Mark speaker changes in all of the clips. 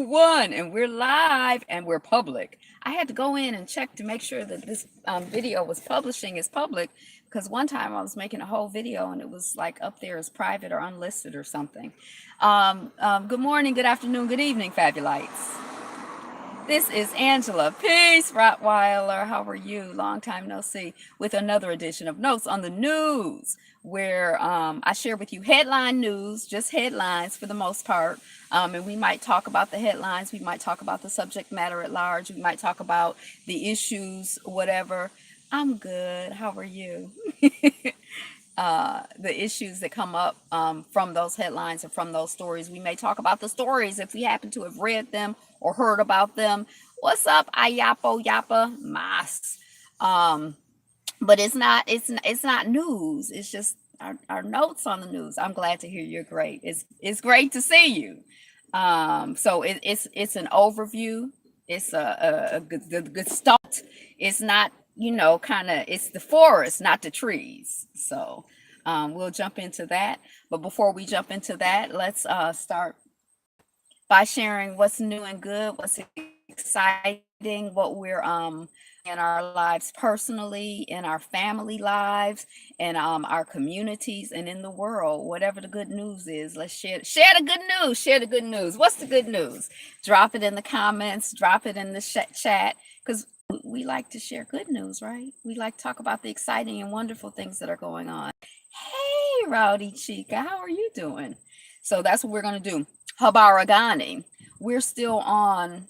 Speaker 1: 1, and we're live and we're public. I had to go in and check to make sure that this video was publishing as public, because one time I was making a whole video and it was like up there as private or unlisted or something. Good morning, good afternoon, good evening, Fabulites. This is Angela. Peace, Rottweiler. How are you? Long time no see. With another edition of Notes on the News, where I share with you headline news, just headlines for the most part. And we might talk about the headlines. We might talk about the subject matter at large. We might talk about the issues, whatever. I'm good. How are you? The issues that come up from those headlines or from those stories. We may talk about the stories if we happen to have read them or heard about them. What's up, Ayapo Yapa Mas? But it's not news. It's just our notes on the news. I'm glad to hear you're great. It's great to see you. So it's an overview. It's a good start. It's not, it's the forest, not the trees. So we'll jump into that. But before we jump into that, let's start by sharing what's new and good, what's exciting, what we're in our lives personally, in our family lives, in our communities, and in the world. Whatever the good news is, let's share the good news. Share the good news. What's the good news? Drop it in the comments. Drop it in the chat, because we like to share good news, right? We like to talk about the exciting and wonderful things that are going on. Hey, Rowdy Chica, how are you doing? So that's what we're going to do. Habaragani. We're still on.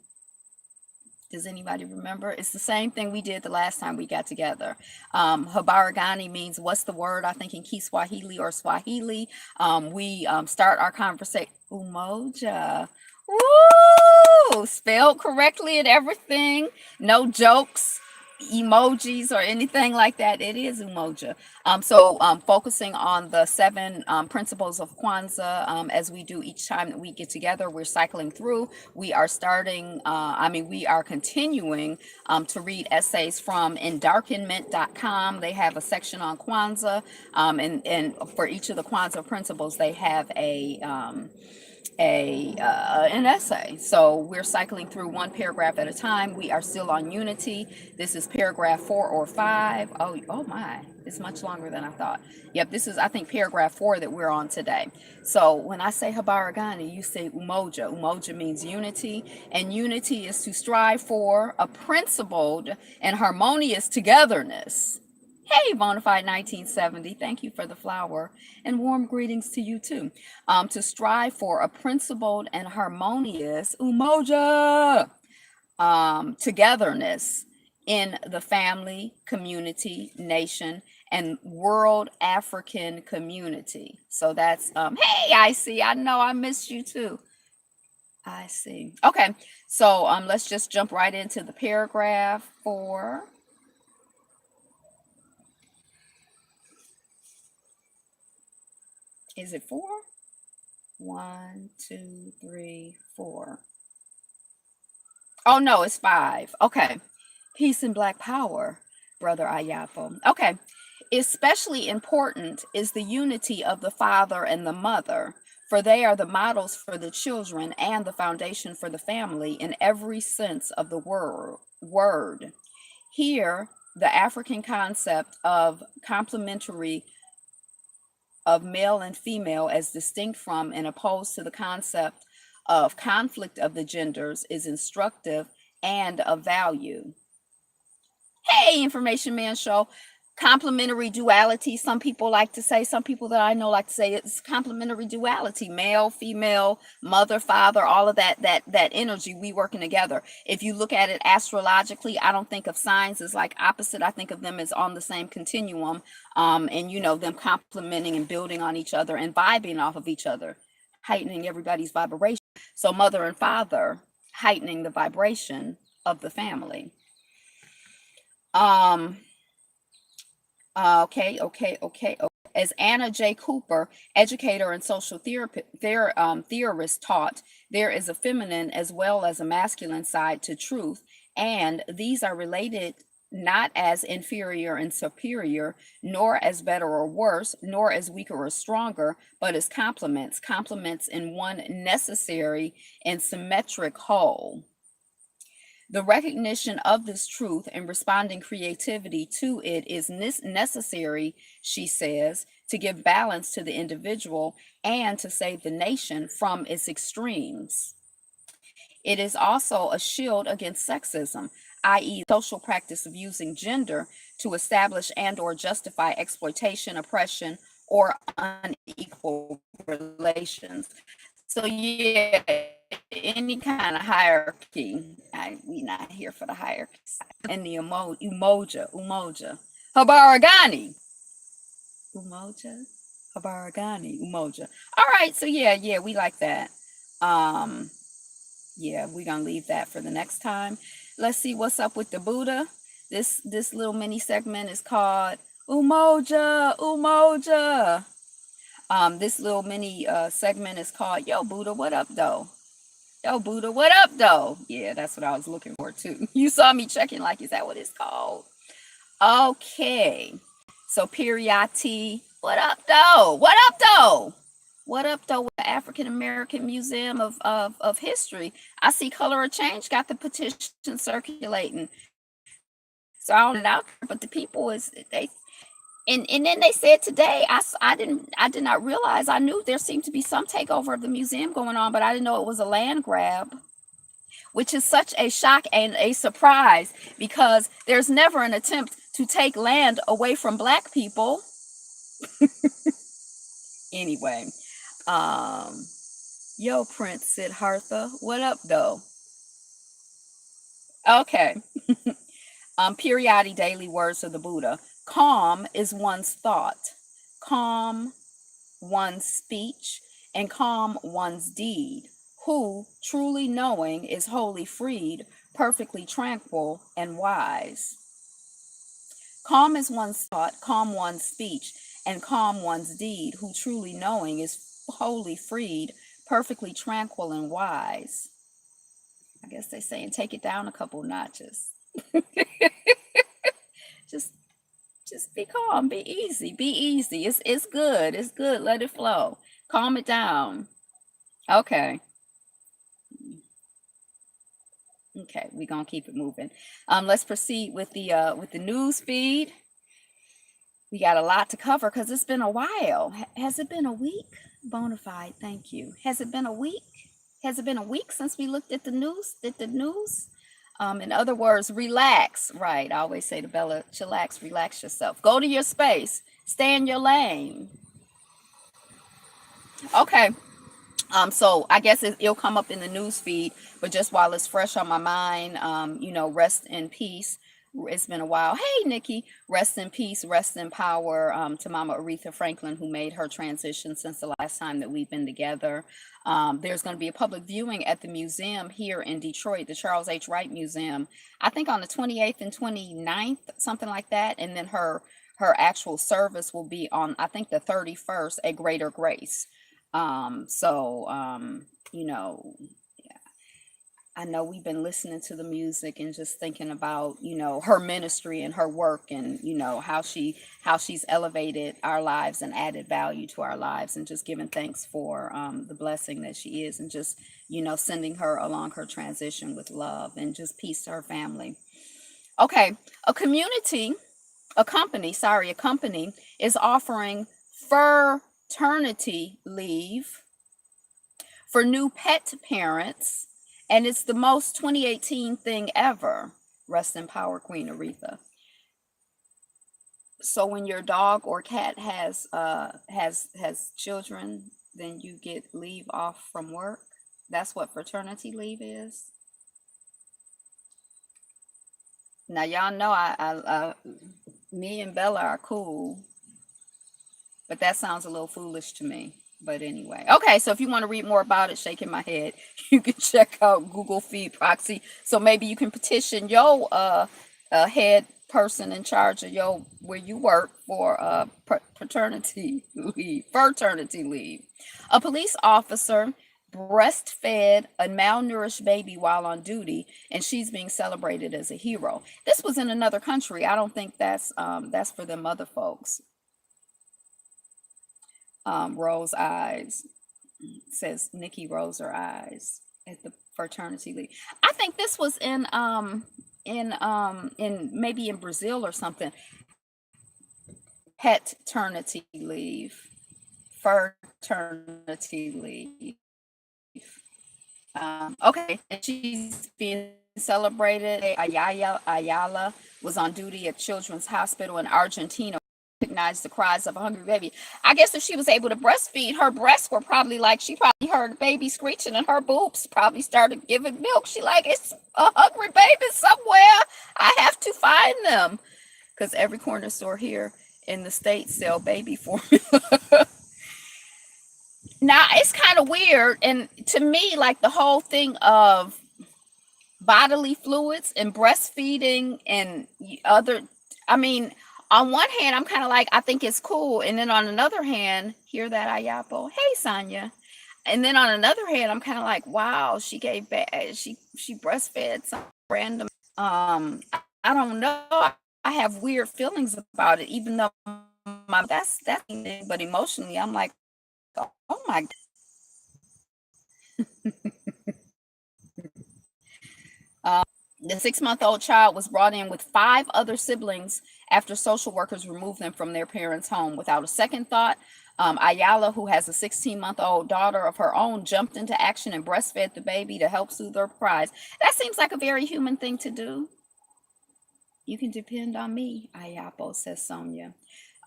Speaker 1: Does anybody remember? It's the same thing we did the last time we got together. Habaragani means what's the word, I think, in Kiswahili or Swahili. We start our conversation. Umoja. Woo! Spelled correctly and everything. No jokes, emojis, or anything like that. It is Umoja. So focusing on the 7 principles of Kwanzaa, as we do each time that we get together, we're cycling through. We are starting, we are continuing to read essays from Endarkenment.com. They have a section on Kwanzaa, and for each of the Kwanzaa principles, they have an essay. So we're cycling through one paragraph at a time. We are still on unity. This is paragraph 4 or 5. Oh my, it's much longer than I thought. Yep, this is, I think, paragraph 4 that we're on today. So when I say Habaragani, you say Umoja. Umoja means unity, and unity is to strive for a principled and harmonious togetherness. Hey, Bonafide 1970, thank you for the flower, and warm greetings to you too. To strive for a principled and harmonious umoja togetherness in the family, community, nation, and world African community. So that's, hey, I see, I know I missed you too. I see. Okay, so let's just jump right into the paragraph 4. Is it 4? 1, 2, 3, 4. Oh no, it's 5. Okay. Peace and Black Power, Brother Ayapo. Okay. Especially important is the unity of the father and the mother, for they are the models for the children and the foundation for the family in every sense of the word. Here, the African concept of complementary of male and female as distinct from and opposed to the concept of conflict of the genders is instructive and of value. Hey, Information Man Show. Complementary duality, some people like to say, some people that I know like to say it's complementary duality, male, female, mother, father, all of that energy, we working together. If you look at it astrologically, I don't think of signs as like opposite. I think of them as on the same continuum, and them complementing and building on each other and vibing off of each other, heightening everybody's vibration. So mother and father heightening the vibration of the family. Okay. As Anna J. Cooper, educator and social theorist, taught, there is a feminine as well as a masculine side to truth, and these are related not as inferior and superior, nor as better or worse, nor as weaker or stronger, but as complements, complements in one necessary and symmetric whole. The recognition of this truth and responding creativity to it is necessary, she says, to give balance to the individual and to save the nation from its extremes. It is also a shield against sexism, i.e., the social practice of using gender to establish and or justify exploitation, oppression, or unequal relations. So yeah, any kind of hierarchy, we not here for the hierarchy. And the umoja, habaragani, umoja, habaragani, umoja. All right, so yeah, we like that. Yeah, we're gonna leave that for the next time. Let's see what's up with the Buddha. This little mini segment is called Umoja, Umoja. This little mini segment is called Yo Buddha, what up though? Yo Buddha, what up though? Yeah, that's what I was looking for too. You saw me checking like, is that what it's called? Okay. So Periati, what up though? What up though? What up though with the African American Museum of History? I see Color of Change got the petition circulating. So I don't know, but the people is they and then they said today, I did not realize, I knew there seemed to be some takeover of the museum going on, but I didn't know it was a land grab, which is such a shock and a surprise because there's never an attempt to take land away from Black people. Anyway, yo, Prince Siddhartha, what up though? Okay. Periodic daily words of the Buddha. Calm is one's thought, calm one's speech, and calm one's deed. Who, truly knowing, is wholly freed, perfectly tranquil and wise. Calm is one's thought, calm one's speech, and calm one's deed. Who, truly knowing, is wholly freed, perfectly tranquil and wise. I guess they're saying take it down a couple notches. just just be calm, be easy, be easy. It's good. It's good. Let it flow. Calm it down. Okay. Okay, we're gonna keep it moving. Let's proceed with the news feed. We got a lot to cover because it's been a while. Has it been a week? Bonafide, thank you. Has it been a week? Has it been a week since we looked at the news? In other words, relax. Right. I always say to Bella, chillax, relax yourself. Go to your space. Stay in your lane. Okay. So I guess it'll come up in the news feed, but just while it's fresh on my mind, rest in peace. It's been a while. Hey, Nikki, rest in peace, rest in power to Mama Aretha Franklin, who made her transition since the last time that we've been together. There's going to be a public viewing at the museum here in Detroit, the Charles H. Wright Museum, I think on the 28th and 29th, something like that. And then her actual service will be on, I think, the 31st at Greater Grace. I know we've been listening to the music and just thinking about, her ministry and her work and, how she's elevated our lives and added value to our lives, and just giving thanks for the blessing that she is, and just, sending her along her transition with love and just peace to her family. Okay. A company is offering fraternity leave for new pet parents, and it's the most 2018 thing ever. Rest in power, Queen Aretha. So when your dog or cat has children, then you get leave off from work. That's what fraternity leave is. Now y'all know me and Bella are cool, but that sounds a little foolish to me. But anyway, okay, so if you want to read more about it, shaking my head, you can check out Google Feed Proxy. So maybe you can petition your head person in charge of where you work for fraternity leave. A police officer breastfed a malnourished baby while on duty, and she's being celebrated as a hero. This was in another country. I don't think that's for them other folks. Rose eyes, says Nikki rolls her eyes at the fraternity leave. I think this was in maybe in Brazil or something. Paternity leave, fraternity leave. Okay, and she's being celebrated. Ayala was on duty at Children's Hospital in Argentina. Recognized the cries of a hungry baby. I guess if she was able to breastfeed, her breasts were probably like, she probably heard a baby screeching and her boobs probably started giving milk. She like, it's a hungry baby somewhere. I have to find them. Because every corner store here in the States sell baby formula. Now it's kind of weird, and to me, like the whole thing of bodily fluids and breastfeeding and other, I mean, on one hand, I'm kind of like, I think it's cool, and then on another hand, hear that, Ayapo? Hey, Sonya. And then on another hand, I'm kind of like, wow, she gave back, she breastfed some random. I don't know. I have weird feelings about it, even though that's but emotionally, I'm like, oh my. The 6-month-old child was brought in with 5 other siblings after social workers removed them from their parents' home without a second thought. Ayala, who has a 16-month-old daughter of her own, jumped into action and breastfed the baby to help soothe her cries. That seems like a very human thing to do. You can depend on me, Ayapo, says Sonia.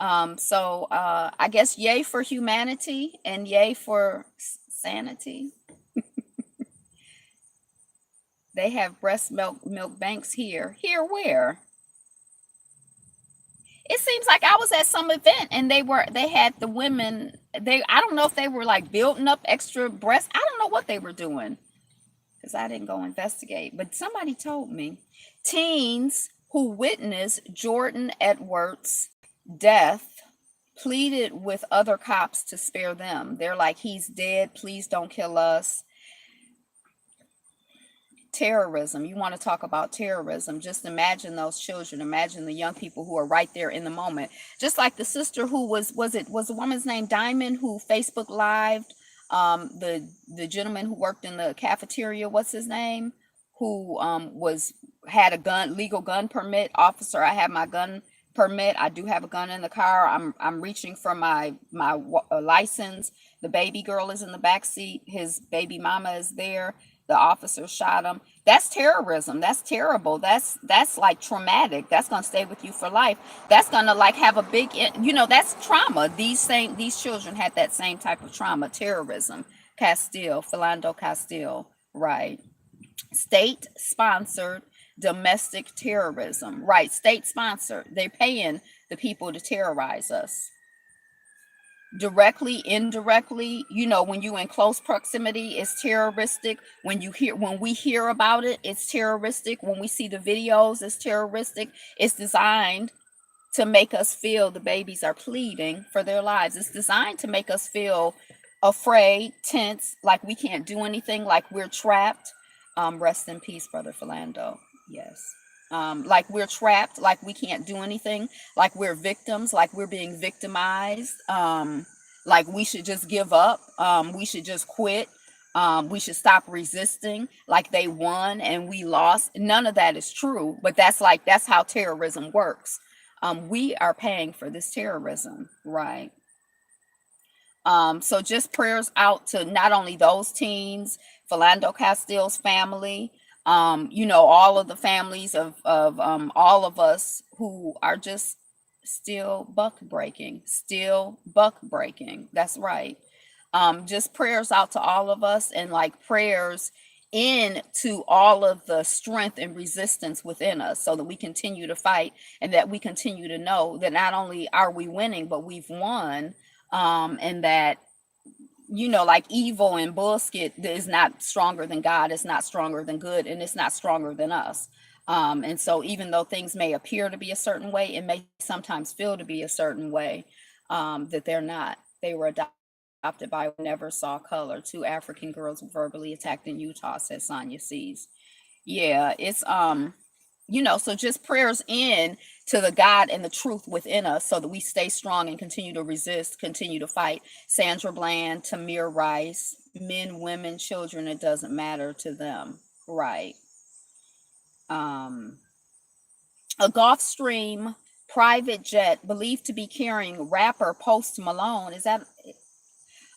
Speaker 1: I guess yay for humanity and yay for sanity. They have breast milk banks here. Here where? It seems like I was at some event and they had the women, I don't know if they were like building up extra breasts. I don't know what they were doing because I didn't go investigate, but somebody told me. Teens who witnessed Jordan Edwards' death pleaded with other cops to spare them. They're like, he's dead, please don't kill us. Terrorism. You want to talk about terrorism? Just imagine those children. Imagine the young people who are right there in the moment. Just like the sister who was the woman's name Diamond who Facebook lived, the gentleman who worked in the cafeteria, what's his name, who had a legal gun permit. Officer, I have my gun permit. I do have a gun in the car. I'm reaching for my license. The baby girl is in the back seat. His baby mama is there. The officer shot him. That's terrorism. That's terrible. That's like traumatic. That's gonna stay with you for life. That's gonna like have a big, that's trauma. These children had that same type of trauma. Terrorism. Philando Castile, right? State sponsored domestic terrorism, right? State sponsored. They're paying the people to terrorize us. Directly, indirectly, when you in close proximity, it's terroristic. When we hear about it, it's terroristic. When we see the videos, it's terroristic. It's designed to make us feel the babies are pleading for their lives. It's designed to make us feel afraid, tense, like we can't do anything, like we're trapped. Rest in peace, Brother Philando. Yes. Like we're trapped, like we can't do anything, like we're victims, like we're being victimized, like we should just give up, we should just quit, we should stop resisting, like they won and we lost. None of that is true, but that's how terrorism works. We are paying for this terrorism, right? So just prayers out to not only those teens, Philando Castile's family, all of the families of all of us who are just still buck breaking. That's right. Just prayers out to all of us, and like prayers into all of the strength and resistance within us, so that we continue to fight and that we continue to know that not only are we winning, but we've won. And that like evil and bullshit is not stronger than God, it's not stronger than good, and it's not stronger than us. And so even though things may appear to be a certain way, it may sometimes feel to be a certain way, that they're not. They were adopted adopted by never saw color. Two African girls were verbally attacked in Utah, said Sonia Sees. Yeah, it's so just prayers in to the God and the truth within us so that we stay strong and continue to resist, continue to fight. Sandra Bland, Tamir Rice, men, women, children, it doesn't matter to them. Right. Um, a Gulfstream private jet believed to be carrying rapper Post Malone. Is that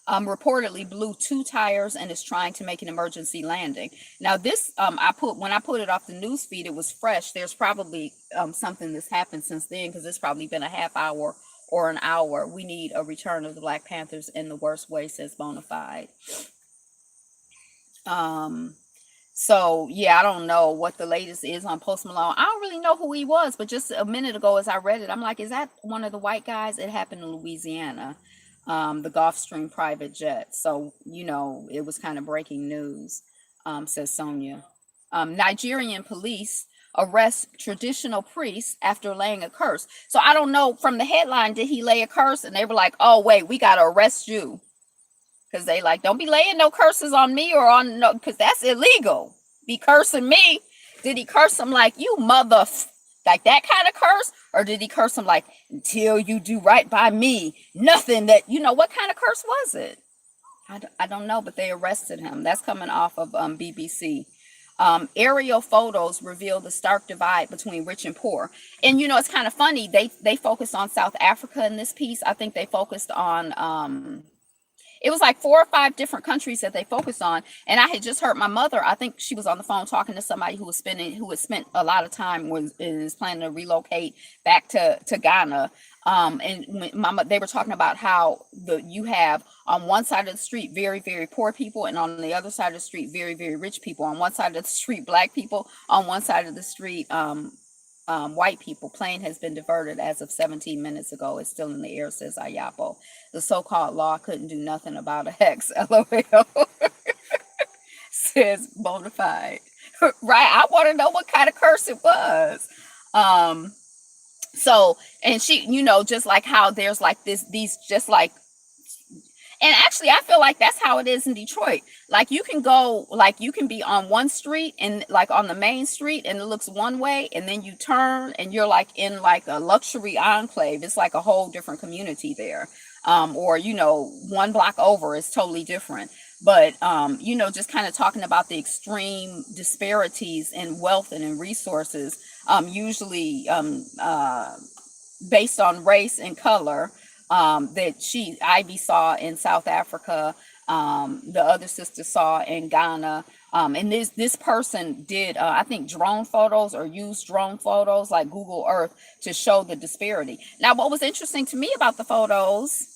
Speaker 1: reportedly blew two tires and is trying to make an emergency landing. Now, this when I put it off the news feed, it was fresh. There's probably something that's happened since then because it's probably been a half hour or an hour. We need a return of the Black Panthers in the worst way, says Bonafide. So yeah, I don't know what the latest is on Post Malone. I don't really know who he was, but just a minute ago as I read it, I'm like, is that one of the white guys? It happened in Louisiana. The Gulfstream private jet. So, it was kind of breaking news, says Sonia. Nigerian police arrest traditional priest after laying a curse. So I don't know, from the headline, did he lay a curse? And they were like, oh, wait, we got to arrest you. Because they like, don't be laying no curses on me or on, no, because that's illegal. Be cursing me. Did he curse him like, you mother, like that kind of curse? Or did he curse him like, until you do right by me, nothing that, what kind of curse was it? I don't know, but they arrested him. That's coming off of BBC. Aerial photos reveal the stark divide between rich and poor. And, it's kind of funny. They focused on South Africa in this piece. I think they focused on, it was like 4 or 5 different countries that they focused on. And I had just heard my mother, I think she was on the phone talking to somebody who had spent a lot of time is planning to relocate back to Ghana. And when they were talking about how you have on one side of the street, very, very poor people. And on the other side of the street, very, very rich people. On one side of the street, Black people. On one side of the street, white people. Plane has been diverted as of 17 minutes ago. It's still in the air, says Ayapo. The so-called law couldn't do nothing about a hex. LOL. Says Bonafide. Right. I want to know what kind of curse it was. So, and she, just like how there's like these just like, and actually, I feel like that's how it is in Detroit. Like you can be on one street and like on the main street and it looks one way, and then you turn and you're like in like a luxury enclave. It's like a whole different community there. Or, one block over is totally different. But, just kind of talking about the extreme disparities in wealth and in resources, usually based on race and color. That Ivy saw in South Africa, the other sister saw in Ghana. And this person did, I think, drone photos or used drone photos like Google Earth to show the disparity. Now, what was interesting to me about the photos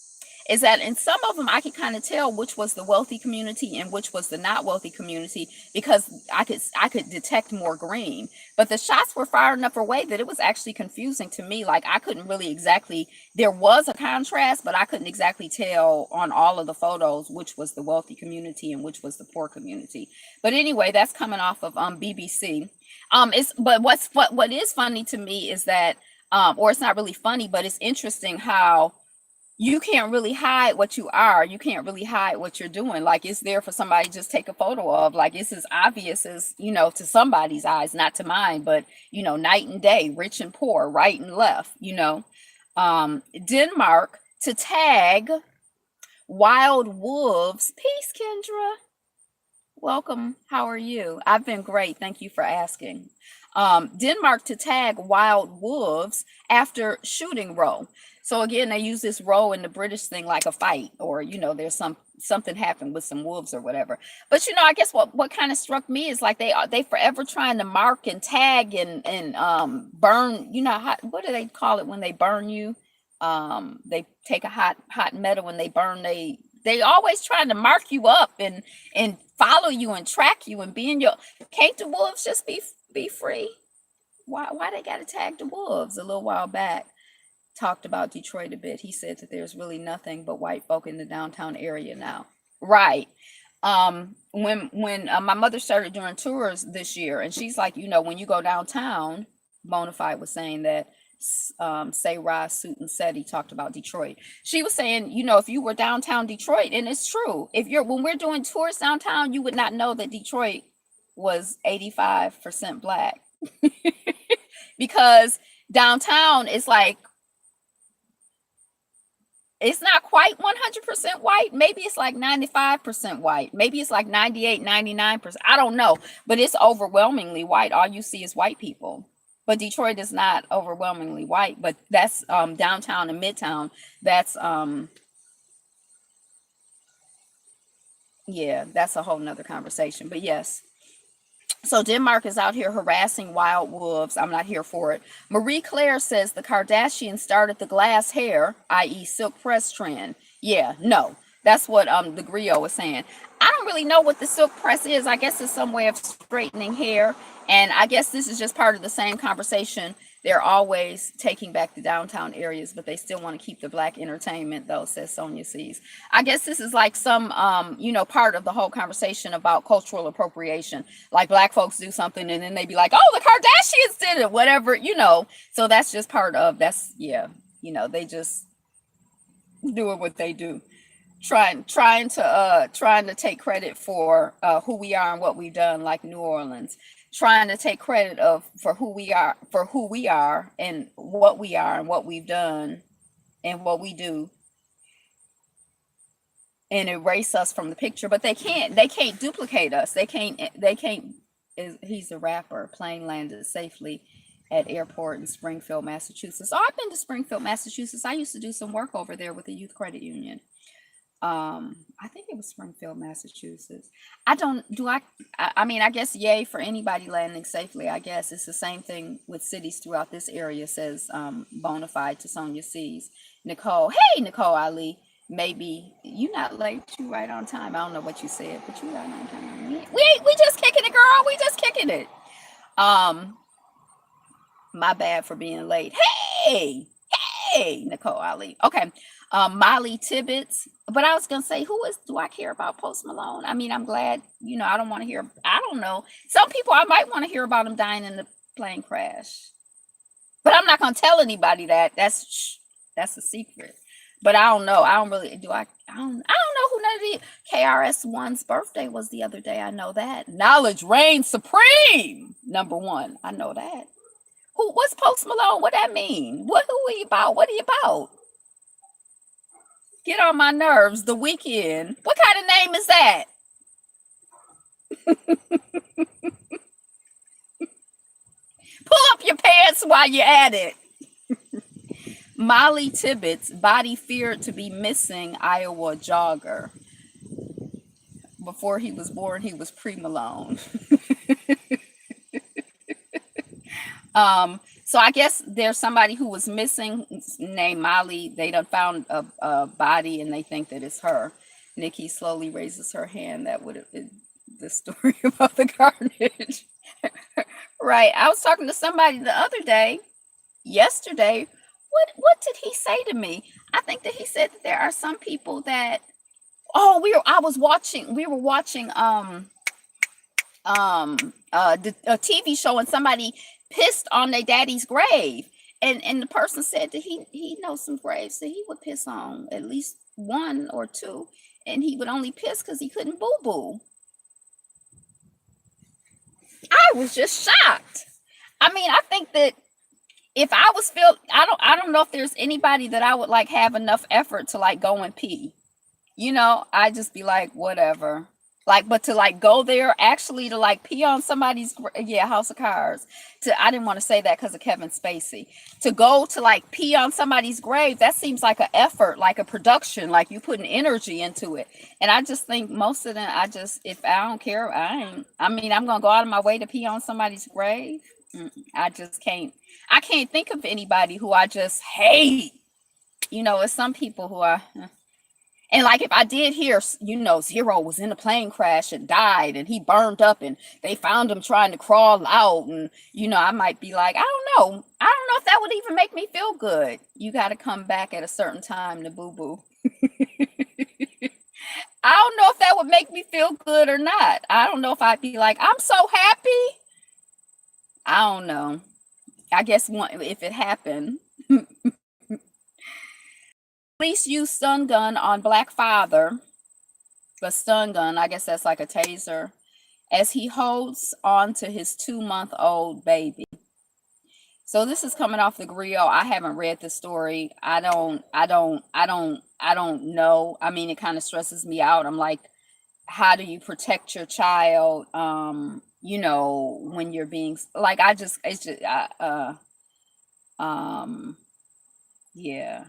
Speaker 1: is that in some of them, I could kind of tell which was the wealthy community and which was the not wealthy community because I could detect more green. But the shots were far enough away that it was actually confusing to me. Like I couldn't really exactly, there was a contrast, but I couldn't exactly tell on all of the photos which was the wealthy community and which was the poor community. But anyway, that's coming off of BBC. What is funny to me is that, or it's not really funny, but it's interesting how you can't really hide what you are. You can't really hide what you're doing. Like it's there for somebody to just take a photo of. Like it's as obvious as, to somebody's eyes, not to mine, but, night and day, rich and poor, right and left, Denmark to tag wild wolves. Peace, Kendra. Welcome. How are you? I've been great. Thank you for asking. Denmark to tag wild wolves after shooting row. So again, they use this row in the British thing like a fight, or there's something happened with some wolves or whatever. But I guess what kind of struck me is like they forever trying to mark and tag and burn. What do they call it when they burn you? They take a hot metal when they burn. They always trying to mark you up and follow you and track you and be in your. Can't the wolves just be free? Why they got to tag the wolves? A little while back, talked about Detroit a bit. He said that there's really nothing but white folk in the downtown area now. Right. When my mother started doing tours this year, and she's like, when you go downtown, Bonafide was saying that Sarah Sutton said he talked about Detroit. She was saying, you know, if you were downtown Detroit, and it's true, if you're when we're doing tours downtown, you would not know that Detroit was 85% black because downtown is like it's not quite 100% white. Maybe it's like 95% white. Maybe it's like 98, 99%. I don't know, but it's overwhelmingly white. All you see is white people. But Detroit is not overwhelmingly white, but that's downtown and midtown. That's yeah, that's a whole nother conversation. But yes, so Denmark is out here harassing wild wolves. I'm not here for it. Marie Claire says the Kardashians started the glass hair, i.e., silk press trend. Yeah, no, that's what the griot was saying. I don't really know what the silk press is. I guess it's some way of straightening hair, and I guess this is just part of the same conversation. They're always taking back the downtown areas, but they still want to keep the black entertainment, though, says Sonia Sees. I guess this is like some, part of the whole conversation about cultural appropriation. Like black folks do something and then they be like, oh, the Kardashians did it, whatever. So that's just part of they just doing what they do. Trying to take credit for who we are and what we've done, like New Orleans, trying to take credit for who we are and what we are and what we've done and what we do, and erase us from the picture. But they can't duplicate us. He's a rapper. Plane landed safely at airport in Springfield, Massachusetts. Oh, I've been to Springfield, Massachusetts. I used to do some work over there with the Youth Credit Union. I think it was Springfield, Massachusetts. I guess yay for anybody landing safely. I guess it's the same thing with cities throughout this area, says Bonafide to Sonia Sees. Nicole, hey Nicole Ali, maybe you not late, you right on time. I don't know what you said, but you right on time. We just kicking it, girl. We just kicking it. My bad for being late. Hey, Nicole Ali. Okay. Molly Tibbetts. But I was gonna say, do I care about Post Malone? I mean, I'm glad, I don't want to hear, I don't know. Some people I might want to hear about him dying in the plane crash. But I'm not gonna tell anybody that. That's a secret. But I don't know. I don't really I don't know who none of the KRS-One's birthday was the other day. I know that. Knowledge reigns supreme. Number one. I know that. What's Post Malone? What that mean? Who are you about? What are you about? Get on my nerves. The Weekend. What kind of name is that? Pull up your pants while you're at it. Molly Tibbetts, body feared to be missing Iowa jogger. Before he was born, he was pre-Malone. So I guess there's somebody who was missing named Molly. They done found a body and they think that it's her. Nikki slowly raises her hand. That would have been the story about the carnage. Right. I was talking to somebody the other day, yesterday. What did he say to me? I think that he said that there are some people that we were watching a TV show and somebody pissed on their daddy's grave, and the person said that he knows some graves that he would piss on, at least one or two, and he would only piss because he couldn't boo. I was just shocked. I mean, I think that if I was I don't know if there's anybody that I would like have enough effort to like go and pee. I just be like, whatever. Like, but to like go there actually to like pee on somebody's, House of Cards. I didn't want to say that because of Kevin Spacey. To go to like pee on somebody's grave, that seems like an effort, like a production, like you putting energy into it. And I just think most of them, if I don't care, I'm gonna go out of my way to pee on somebody's grave. I just can't. I can't think of anybody who I just hate. It's some people who are. And like if I did hear, Zero was in a plane crash and died and he burned up and they found him trying to crawl out, and I might be like, I don't know if that would even make me feel good. You got to come back at a certain time to boo. I don't know if that would make me feel good or not. I don't know if I'd be like, I'm so happy. I don't know. I guess one, if it happened, police use stun gun on black father, but stun gun, I guess that's like a taser, as he holds on to his 2-month-old baby. So this is coming off the grill. I haven't read the story. I don't know. I mean, it kind of stresses me out. I'm like, how do you protect your child? When you're being like, it's just, um, yeah.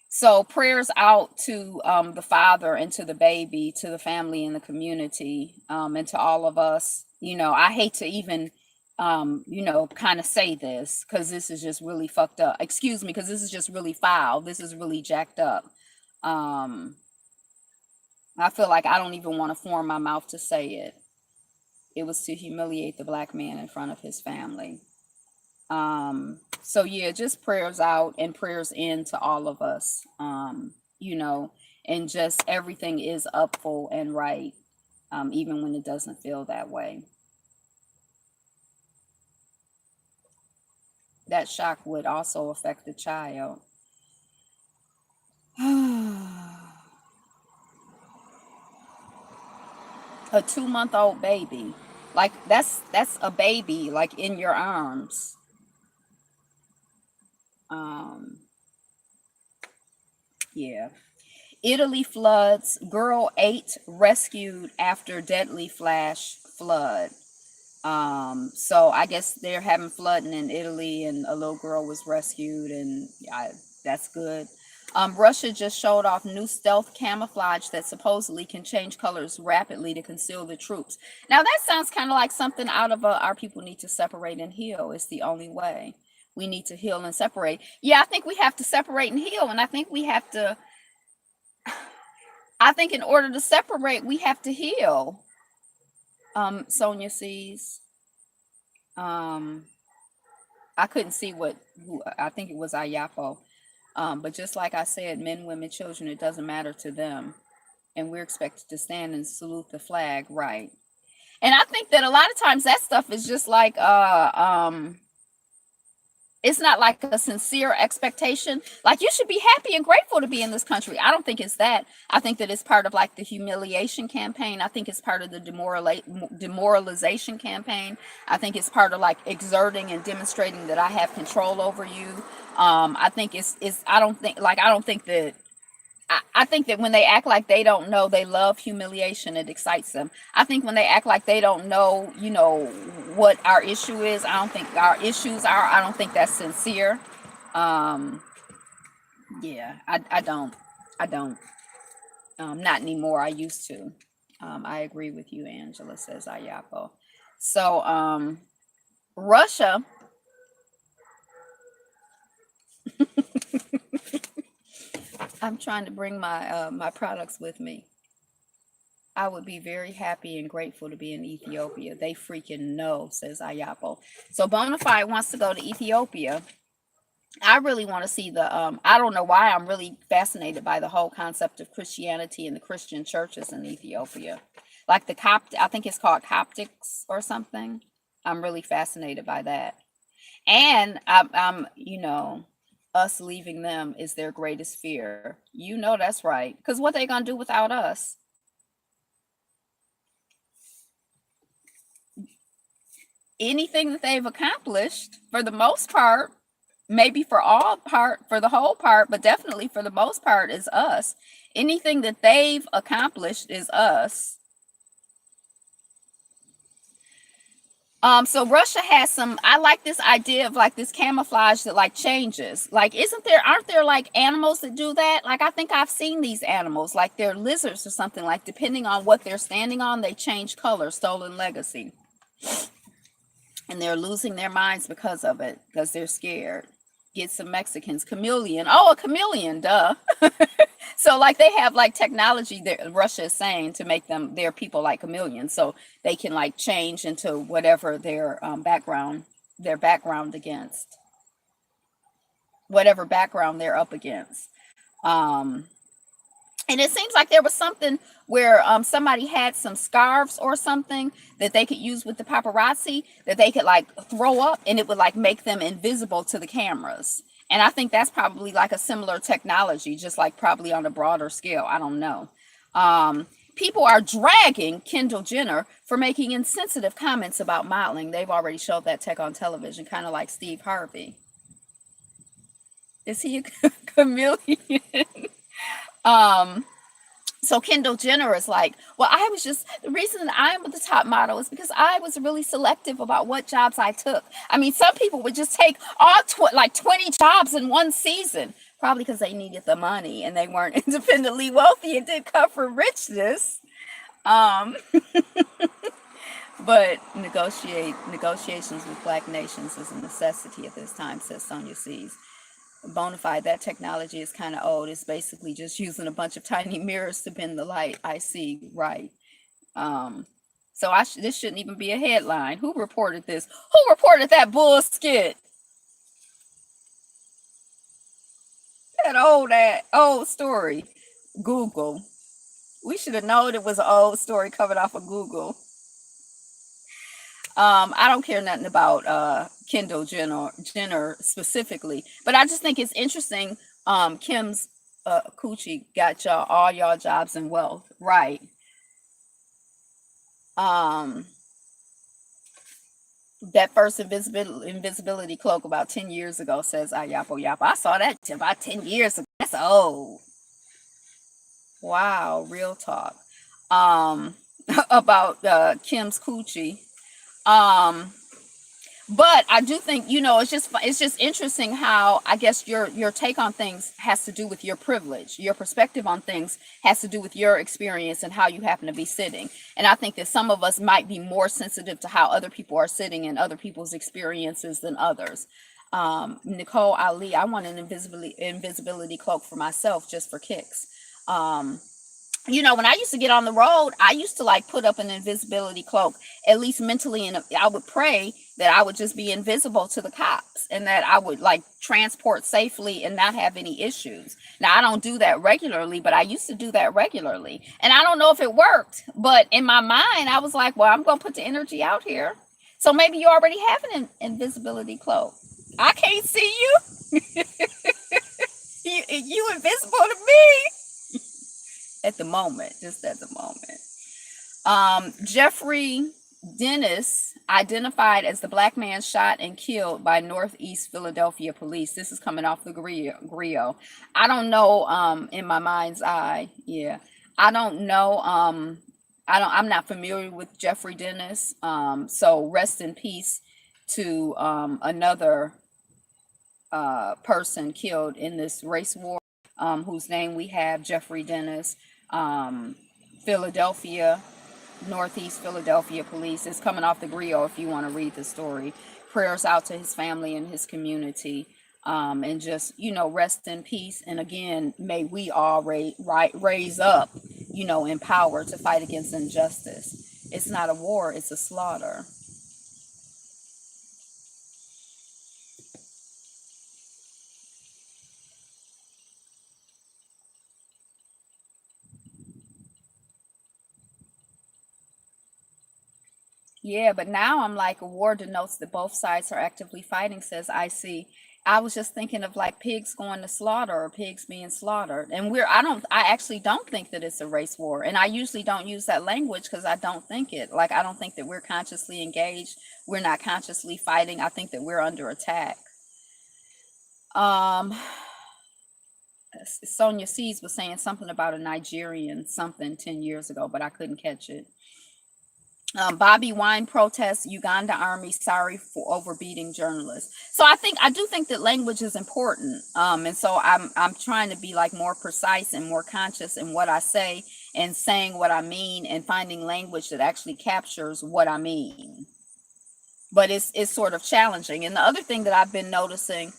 Speaker 1: So prayers out to the father and to the baby, to the family and the community, and to all of us. I hate to even, kind of say this because this is just really fucked up. Excuse me, because this is just really foul. This is really jacked up. Um, I feel like I don't even want to form my mouth to say it. It was to humiliate the black man in front of his family. So yeah, just prayers out and prayers in to all of us. You know, and just everything is up full and right, even when it doesn't feel that way. That shock would also affect the child. A 2-month-old baby. Like that's a baby like in your arms. Um, yeah. Italy floods. Girl 8 rescued after deadly flash flood. So I guess they're having flooding in Italy, and a little girl was rescued, and that's good. Russia just showed off new stealth camouflage that supposedly can change colors rapidly to conceal the troops. Now that sounds kind of like something out of Our People Need to Separate and Heal. It's the only way. We need to heal and separate. Yeah, I think we have to separate and heal, and I think we have to. I think in order to separate, we have to heal. Sonia sees. Um, I couldn't see who, I think it was Ayapo. But just like I said, men, women, children, it doesn't matter to them. And we're expected to stand and salute the flag, right? And I think that a lot of times that stuff is just like it's not like a sincere expectation. Like you should be happy and grateful to be in this country. I don't think it's that. I think that it's part of like the humiliation campaign. I think it's part of the demoralization campaign. I think it's part of like exerting and demonstrating that I have control over you. I think it's I don't think that I think that when they act like they don't know, they love humiliation, it excites them. I think when they act like they don't know, what our issue is, I don't think our issues are, I don't think that's sincere. Um, yeah, I don't. I don't. Not anymore. I used to. I agree with you, Angela, says Ayapo. So, Russia, I'm trying to bring my products with me. I would be very happy and grateful to be in Ethiopia. They freaking know, says Ayapo. So Bonafide wants to go to Ethiopia. I really want to see I don't know why I'm really fascinated by the whole concept of Christianity and the Christian churches in Ethiopia. Like the I think it's called Coptics or something. I'm really fascinated by that. And us leaving them is their greatest fear. That's right. Because what they gonna do without us? Anything that they've accomplished for the most part, maybe for the whole part, but definitely for the most part is us. Anything that they've accomplished is us. So Russia has I like this idea of like this camouflage that like changes. Like, aren't there like animals that do that? Like, I think I've seen these animals, like they're lizards or something, like depending on what they're standing on, they change color, stolen legacy. And they're losing their minds because of it, because they're scared. Get some Mexicans. Chameleon. Oh, a chameleon, duh. So like they have like technology that Russia is saying to make their people like chameleons, so they can like change into whatever their background against, whatever background they're up against. Um, And it seems like there was something where somebody had some scarves or something that they could use with the paparazzi that they could like throw up and it would like make them invisible to the cameras. And I think that's probably like a similar technology, just like probably on a broader scale. I don't know. People are dragging Kendall Jenner for making insensitive comments about modeling. They've already showed that tech on television, kind of like Steve Harvey. Is he a chameleon? um so Kendall Jenner is like, well, I was just, the reason that I'm the top model is because I was really selective about what jobs I took. I mean, some people would just take all like 20 jobs in one season, probably because they needed the money and they weren't independently wealthy and didn't come from richness. Um, but negotiations with black nations is a necessity at this time, says Sonia Sees. Bonafide, that technology is kind of old. It's basically just using a bunch of tiny mirrors to bend the light. I see, right. So this shouldn't even be a headline. Who reported this? Who reported that bullshit? That old story. Google. We should have known it was an old story covered off of Google. I don't care nothing about Kendall Jenner specifically, but I just think it's interesting. Kim's coochie got all y'all jobs and wealth, right? That first invisibility cloak about 10 years ago, says Ayapo Yapa. I saw that about 10 years ago. That's old. Wow, real talk. About Kim's coochie. But I do think, it's just interesting how I guess your take on things has to do with your privilege. Your perspective on things has to do with your experience and how you happen to be sitting. And I think that some of us might be more sensitive to how other people are sitting and other people's experiences than others. Nicole Ali, I want an invisibility cloak for myself just for kicks. When I used to get on the road, I used to like put up an invisibility cloak, at least mentally, and I would pray that I would just be invisible to the cops and that I would like transport safely and not have any issues. Now, I don't do that regularly, but I used to do that regularly. And I don't know if it worked, but in my mind, I was like, well, I'm going to put the energy out here. So maybe you already have an invisibility cloak. I can't see you. You invisible to me. At the moment, just at the moment. Jeffrey Dennis, identified as the black man shot and killed by Northeast Philadelphia police. This is coming off the Grio. I don't know, in my mind's eye. Yeah. I don't know. I'm not familiar with Jeffrey Dennis. So rest in peace to another person killed in this race war, whose name we have, Jeffrey Dennis. Philadelphia, Northeast Philadelphia police. Is coming off the Grio if you want to read the story. Prayers out to his family and his community. And just, rest in peace. And again, may we all raise up, in power to fight against injustice. It's not a war, it's a slaughter. Yeah, but now I'm like, a war denotes that both sides are actively fighting, says IC. I was just thinking of like pigs going to slaughter or pigs being slaughtered. And I actually don't think that it's a race war. And I usually don't use that language because I don't think it. Like, I don't think that we're consciously engaged. We're not consciously fighting. I think that we're under attack. Sonia Sees was saying something about a Nigerian something 10 years ago, but I couldn't catch it. Bobby Wine protests, Uganda army sorry for overbeating journalists. So I do think that language is important. And so I'm trying to be like more precise and more conscious in what I say and saying what I mean and finding language that actually captures what I mean. But it's sort of challenging. And the other thing that I've been noticing,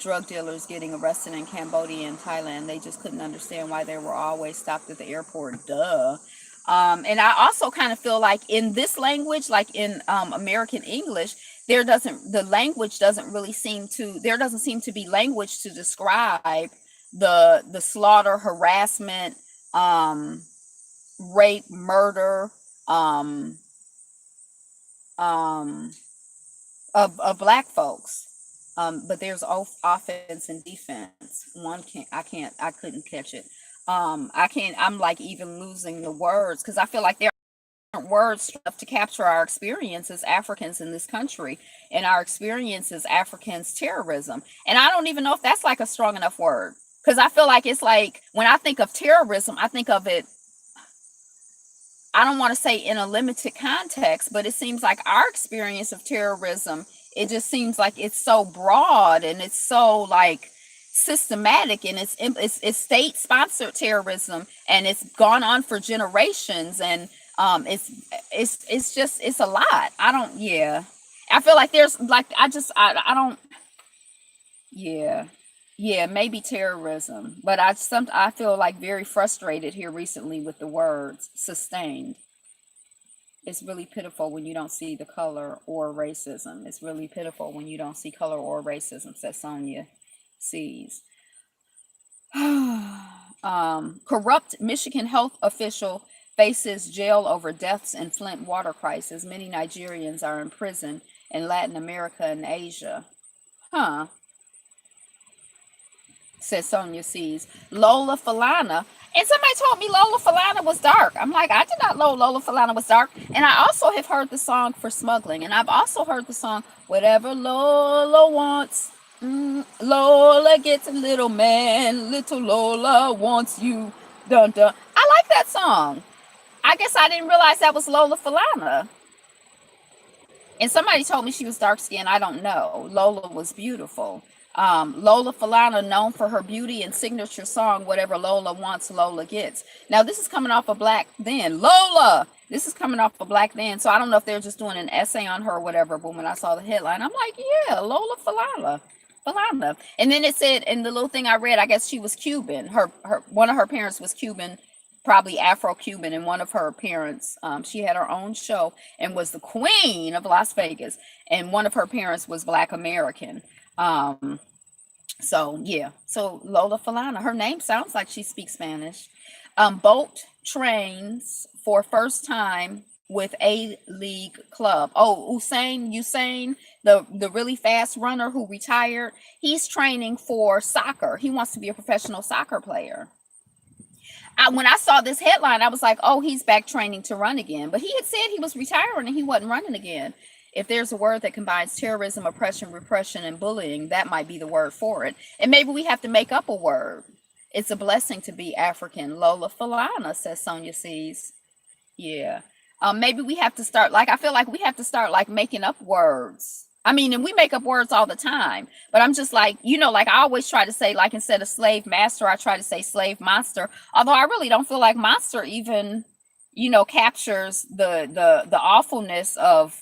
Speaker 1: drug dealers getting arrested in Cambodia and Thailand, they just couldn't understand why they were always stopped at the airport. Duh. And I also kind of feel like in this language, like in American English, there doesn't seem to be language to describe the slaughter, harassment, um, rape, murder, um, um, of black folks. But there's offense and defense. One can't, I couldn't catch it. I can't, I'm like even losing the words because I feel like there aren't words enough to capture our experience as Africans in this country and our experience as Africans terrorism. And I don't even know if that's like a strong enough word because I feel like it's like when I think of terrorism, I think of it, I don't want to say in a limited context, but it seems like our experience of terrorism, it just seems like it's so broad and it's so like systematic and it's state sponsored terrorism and it's gone on for generations and it's just it's a lot. I don't yeah. I feel like there's like I don't yeah. Yeah, maybe terrorism, but I feel like very frustrated here recently with the words sustained. It's really pitiful when you don't see the color or racism. It's really pitiful when you don't see color or racism, says Sonia sees. Corrupt Michigan health official faces jail over deaths in Flint water crisis. Many Nigerians are in prison in Latin America and Asia. Huh, says Sonia sees. Lola Falana. And somebody told me Lola Falana was dark. I'm like, I did not know Lola Falana was dark. And I also have heard the song For Smuggling. And I've also heard the song Whatever Lola Wants. Lola gets a little man. Little Lola wants you. Dun dun. I like that song. I guess I didn't realize that was Lola Falana. And somebody told me she was dark skinned. I don't know. Lola was beautiful. Lola Falana, known for her beauty and signature song, Whatever Lola Wants, Lola Gets. Now, this is coming off of Black Then. Lola! This is coming off of Black Then. So I don't know if they're just doing an essay on her or whatever. But when I saw the headline, I'm like, yeah, Lola Falana. Falana. And then it said, in the little thing I read, I guess she was Cuban. One of her parents was Cuban, probably Afro-Cuban, and one of her parents, she had her own show and was the queen of Las Vegas, and one of her parents was Black American. So yeah, so Lola Falana, her name sounds like she speaks Spanish. Bolt trains for first time with A League club. Oh, Usain, the really fast runner who retired, he's training for soccer. He wants to be a professional soccer player. When I saw this headline, I was like, oh, he's back training to run again. But he had said he was retiring and he wasn't running again. If there's a word that combines terrorism, oppression, repression, and bullying, that might be the word for it. And maybe we have to make up a word. It's a blessing to be African. Lola Falana, says Sonia sees. Yeah. Maybe we have to start, like, I feel like we have to start, like, making up words. I mean, and we make up words all the time, but I'm just like, like I always try to say, like, instead of slave master, I try to say slave monster. Although I really don't feel like monster even, captures the awfulness of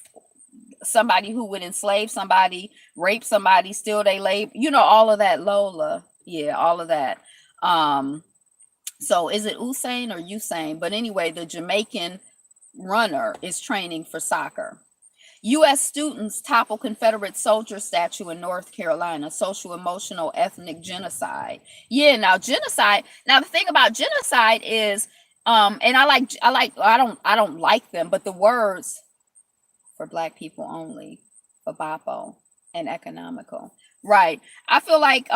Speaker 1: somebody who would enslave somebody, rape somebody, steal their labor, all of that, Lola. Yeah, all of that. So is it Usain or Usain? But anyway, the Jamaican runner is training for soccer. U.S. students topple Confederate soldier statue in North Carolina. Social, emotional, ethnic genocide. Yeah, now genocide. Now the thing about genocide is, and I don't like them, but the words for Black people only, for BAPO, and economical. Right. I feel like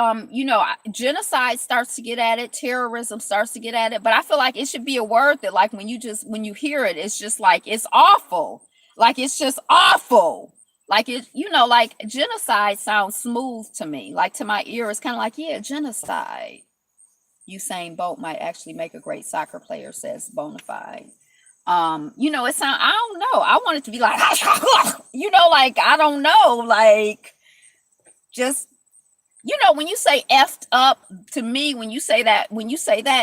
Speaker 1: genocide starts to get at it, terrorism starts to get at it, but I feel like it should be a word that, like, when you hear it, it's just like it's awful. Like it's just awful. Like like genocide sounds smooth to me. Like to my ear, it's kind of like, yeah, genocide. Usain Bolt might actually make a great soccer player, says Bonafide. It sound, I don't know. I want it to be like, like, I don't know, like, just, when you say effed up, to me, when you say that,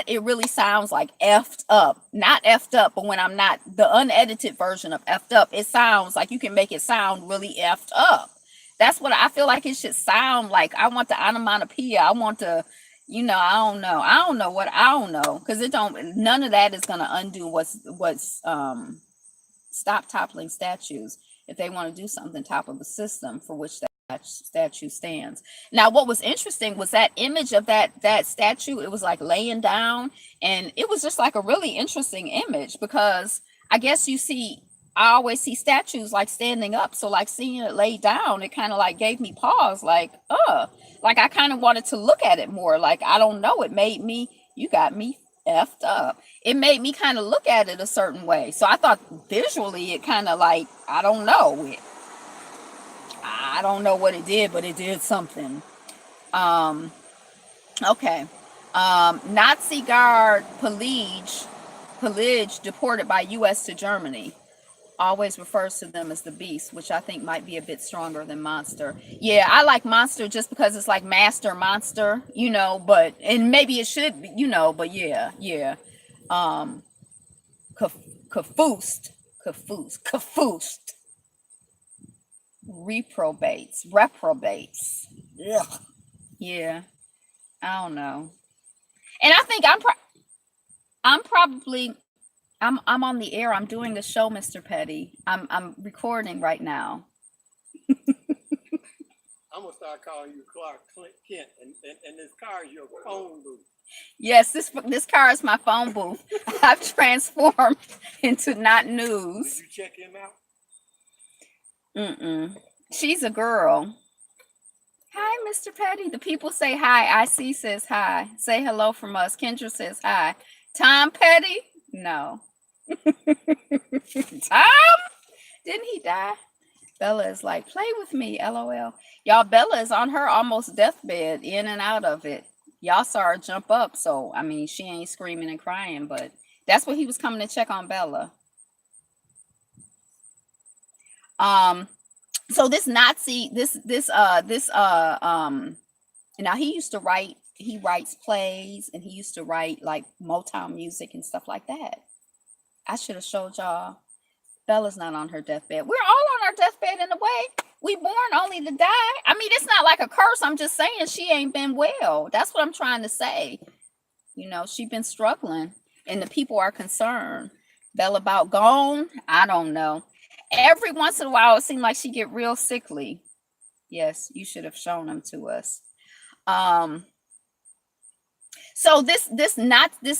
Speaker 1: it really sounds like effed up. Not effed up, but when I'm not, the unedited version of effed up, it sounds like you can make it sound really effed up. That's what I feel like it should sound like. I want the onomatopoeia. I want to, I don't know. I don't know. Because none of that is gonna undo what's stop toppling statues. If they want to do something, top of the system for which they statue stands. Now, what was interesting was that image of that statue. It was like laying down, and it was just like a really interesting image because I guess you see, I always see statues like standing up. So like seeing it laid down, it kind of like gave me pause, like I kind of wanted to look at it more. Like, I don't know, it made me, you got me effed up. It made me kind of look at it a certain way. So I thought visually it kind of like, I don't know what it did, but it did something. Um, okay. Nazi guard Pelage deported by U.S. to Germany. Always refers to them as the beast, which I think might be a bit stronger than monster. Yeah, I like monster just because it's like master monster, but, and maybe it should be, but yeah. Um, Kafoost, Kafoost, reprobates. Ugh. Yeah, I don't know. And I think I'm probably I'm on the air. I'm doing a show, Mr. Petty. I'm recording right now.
Speaker 2: I'm gonna start calling you Clark Kent, and this car is your phone booth.
Speaker 1: Yes, this car is my phone booth. I've transformed into not
Speaker 2: Did
Speaker 1: news.
Speaker 2: you check him out?
Speaker 1: Mm-mm. She's a girl. Hi, Mr. Petty. The people say hi. IC says hi. Say hello from us. Kendra says hi. Tom Petty? No. Tom? Didn't he die? Bella is like, play with me, LOL. Y'all, Bella is on her almost deathbed, in and out of it. Y'all saw her jump up, so I mean, she ain't screaming and crying, but that's what he was coming to check on Bella. Um, so this Nazi, now he writes plays, and he used to write like Motown music and stuff like that. I should have showed y'all. Bella's not on her deathbed. We're all on our deathbed in a way. We born only to die. I mean, it's not like a curse. I'm just saying she ain't been well. That's what I'm trying to say. She been struggling, and the people are concerned. Bella about gone? I don't know. Every once in a while, it seemed like she get real sickly. Yes, you should have shown them to us. Um, so this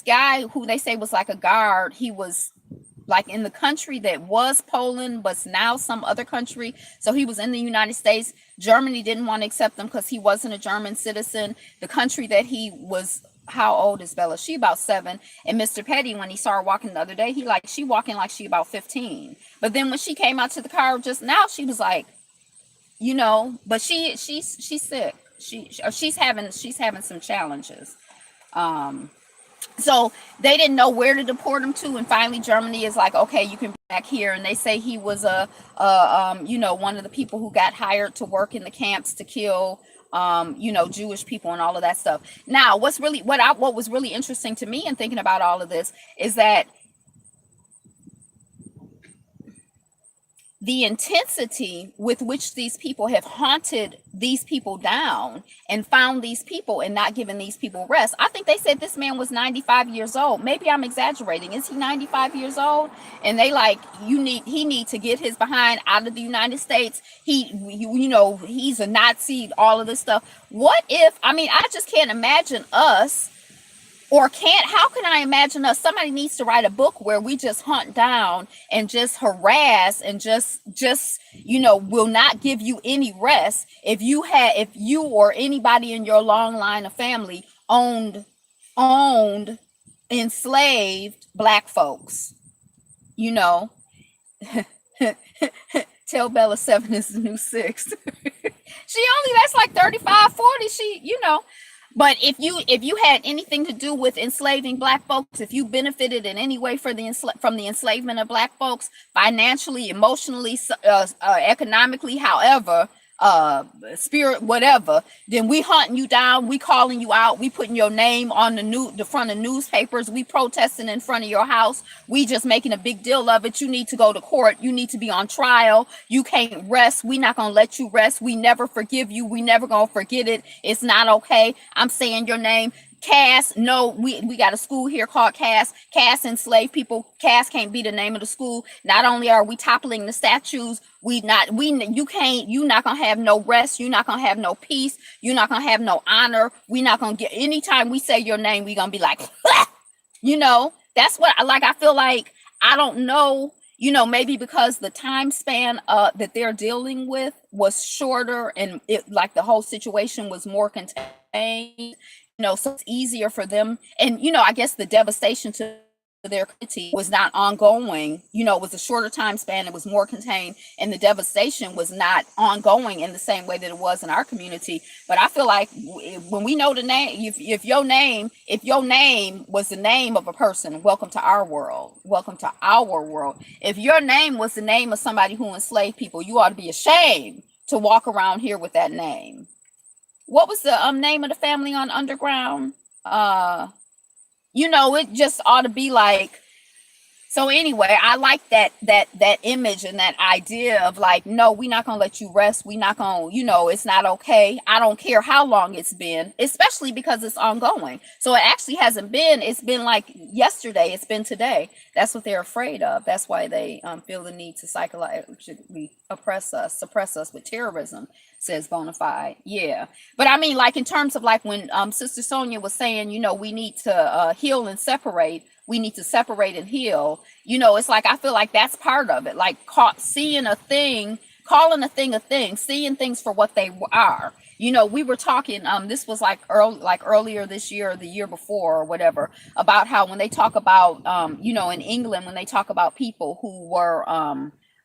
Speaker 1: guy who they say was like a guard, he was like in the country that was Poland, but now some other country. So he was in the United States. Germany didn't want to accept him because he wasn't a German citizen. The country that he was, how old is Bella? She about 7. And Mr. Petty, when he saw her walking the other day, she walking like she about 15. But then when she came out to the car just now, she was like, but she's sick. She's having some challenges. So they didn't know where to deport him to, and finally Germany is like, okay, you can be back here. And they say he was one of the people who got hired to work in the camps to kill Jewish people and all of that stuff. Now, what was really interesting to me in thinking about all of this is that the intensity with which these people have haunted these people down and found these people and not given these people rest. I think they said this man was 95 years old. Maybe I'm exaggerating. Is he 95 years old? And they like, he need to get his behind out of the United States. He's a Nazi, all of this stuff. What if, I just can't imagine us. How can I imagine us? Somebody needs to write a book where we just hunt down and just harass and just will not give you any rest. If you or anybody in your long line of family owned enslaved Black folks, tell Bella 7 is the new 6. That's like 35, 40. But if you had anything to do with enslaving Black folks, if you benefited in any way from the enslavement of Black folks, financially, emotionally, economically, however, spirit, whatever, then we hunting you down, we calling you out, we putting your name on the front of newspapers, we protesting in front of your house, we just making a big deal of it. You need to go to court, you need to be on trial, you can't rest, we not gonna let you rest, we never forgive you, we never gonna forget it, it's not okay. I'm saying your name. Cass, no, we got a school here called Cass. Cass enslaved people. Cass can't be the name of the school. Not only are we toppling the statues, you're not gonna have no rest. You're not gonna have no peace. You're not gonna have no honor. We're not gonna get, anytime we say your name, we're gonna be like, that's what I feel like, I don't know, maybe because the time span that they're dealing with was shorter, and it, like, the whole situation was more contained, so it's easier for them. And I guess the devastation to their community was not ongoing. It was a shorter time span, it was more contained, and the devastation was not ongoing in the same way that it was in our community. But I feel like when we know the name, if your name was the name of a person, welcome to our world, welcome to our world. If your name was the name of somebody who enslaved people, you ought to be ashamed to walk around here with that name. What was the name of the family on Underground? It just ought to be like. So anyway, I like that image and that idea of like, no, we're not gonna let you rest. We're not gonna, it's not okay. I don't care how long it's been, especially because it's ongoing. So it actually hasn't been. It's been like yesterday. It's been today. That's what they're afraid of. That's why they feel the need to psychologically suppress us with terrorism. Says Bonafide. Yeah, but I mean, like, in terms of like when Sister Sonia was saying, we need to heal and separate. We need to separate and heal. It's like, I feel like that's part of it. Like, seeing a thing, calling a thing, seeing things for what they are. We were talking, this was like earlier this year or the year before or whatever, about how when they talk about, in England, when they talk about people who were